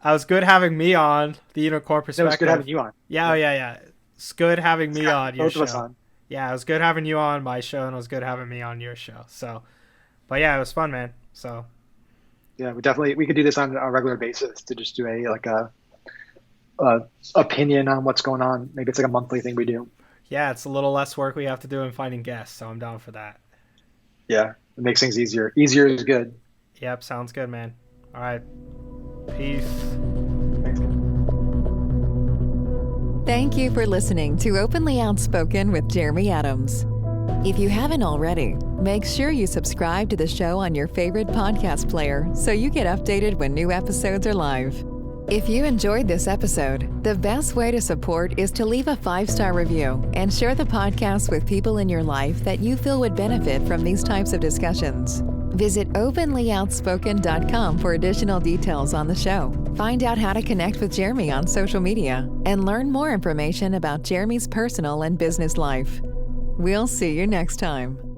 was good having me on the Unicorn Perspective. It was good having you on. Yeah. It's good having me on your show. Both of us on. Yeah, it was good having you on my show, and it was good having me on your show. So, but yeah, it was fun, man. So, yeah, we could do this on a regular basis to just do a opinion on what's going on. Maybe it's like a monthly thing we do. Yeah, it's a little less work we have to do in finding guests, so I'm down for that. Yeah, it makes things easier. Easier is good. Yep, sounds good, man. All right, peace. Thank you for listening to Openly Outspoken with Jeremy Adams. If you haven't already, make sure you subscribe to the show on your favorite podcast player so you get updated when new episodes are live. If you enjoyed this episode, the best way to support is to leave a 5-star review and share the podcast with people in your life that you feel would benefit from these types of discussions. Visit openlyoutspoken.com for additional details on the show. Find out how to connect with Jeremy on social media and learn more information about Jeremy's personal and business life. We'll see you next time.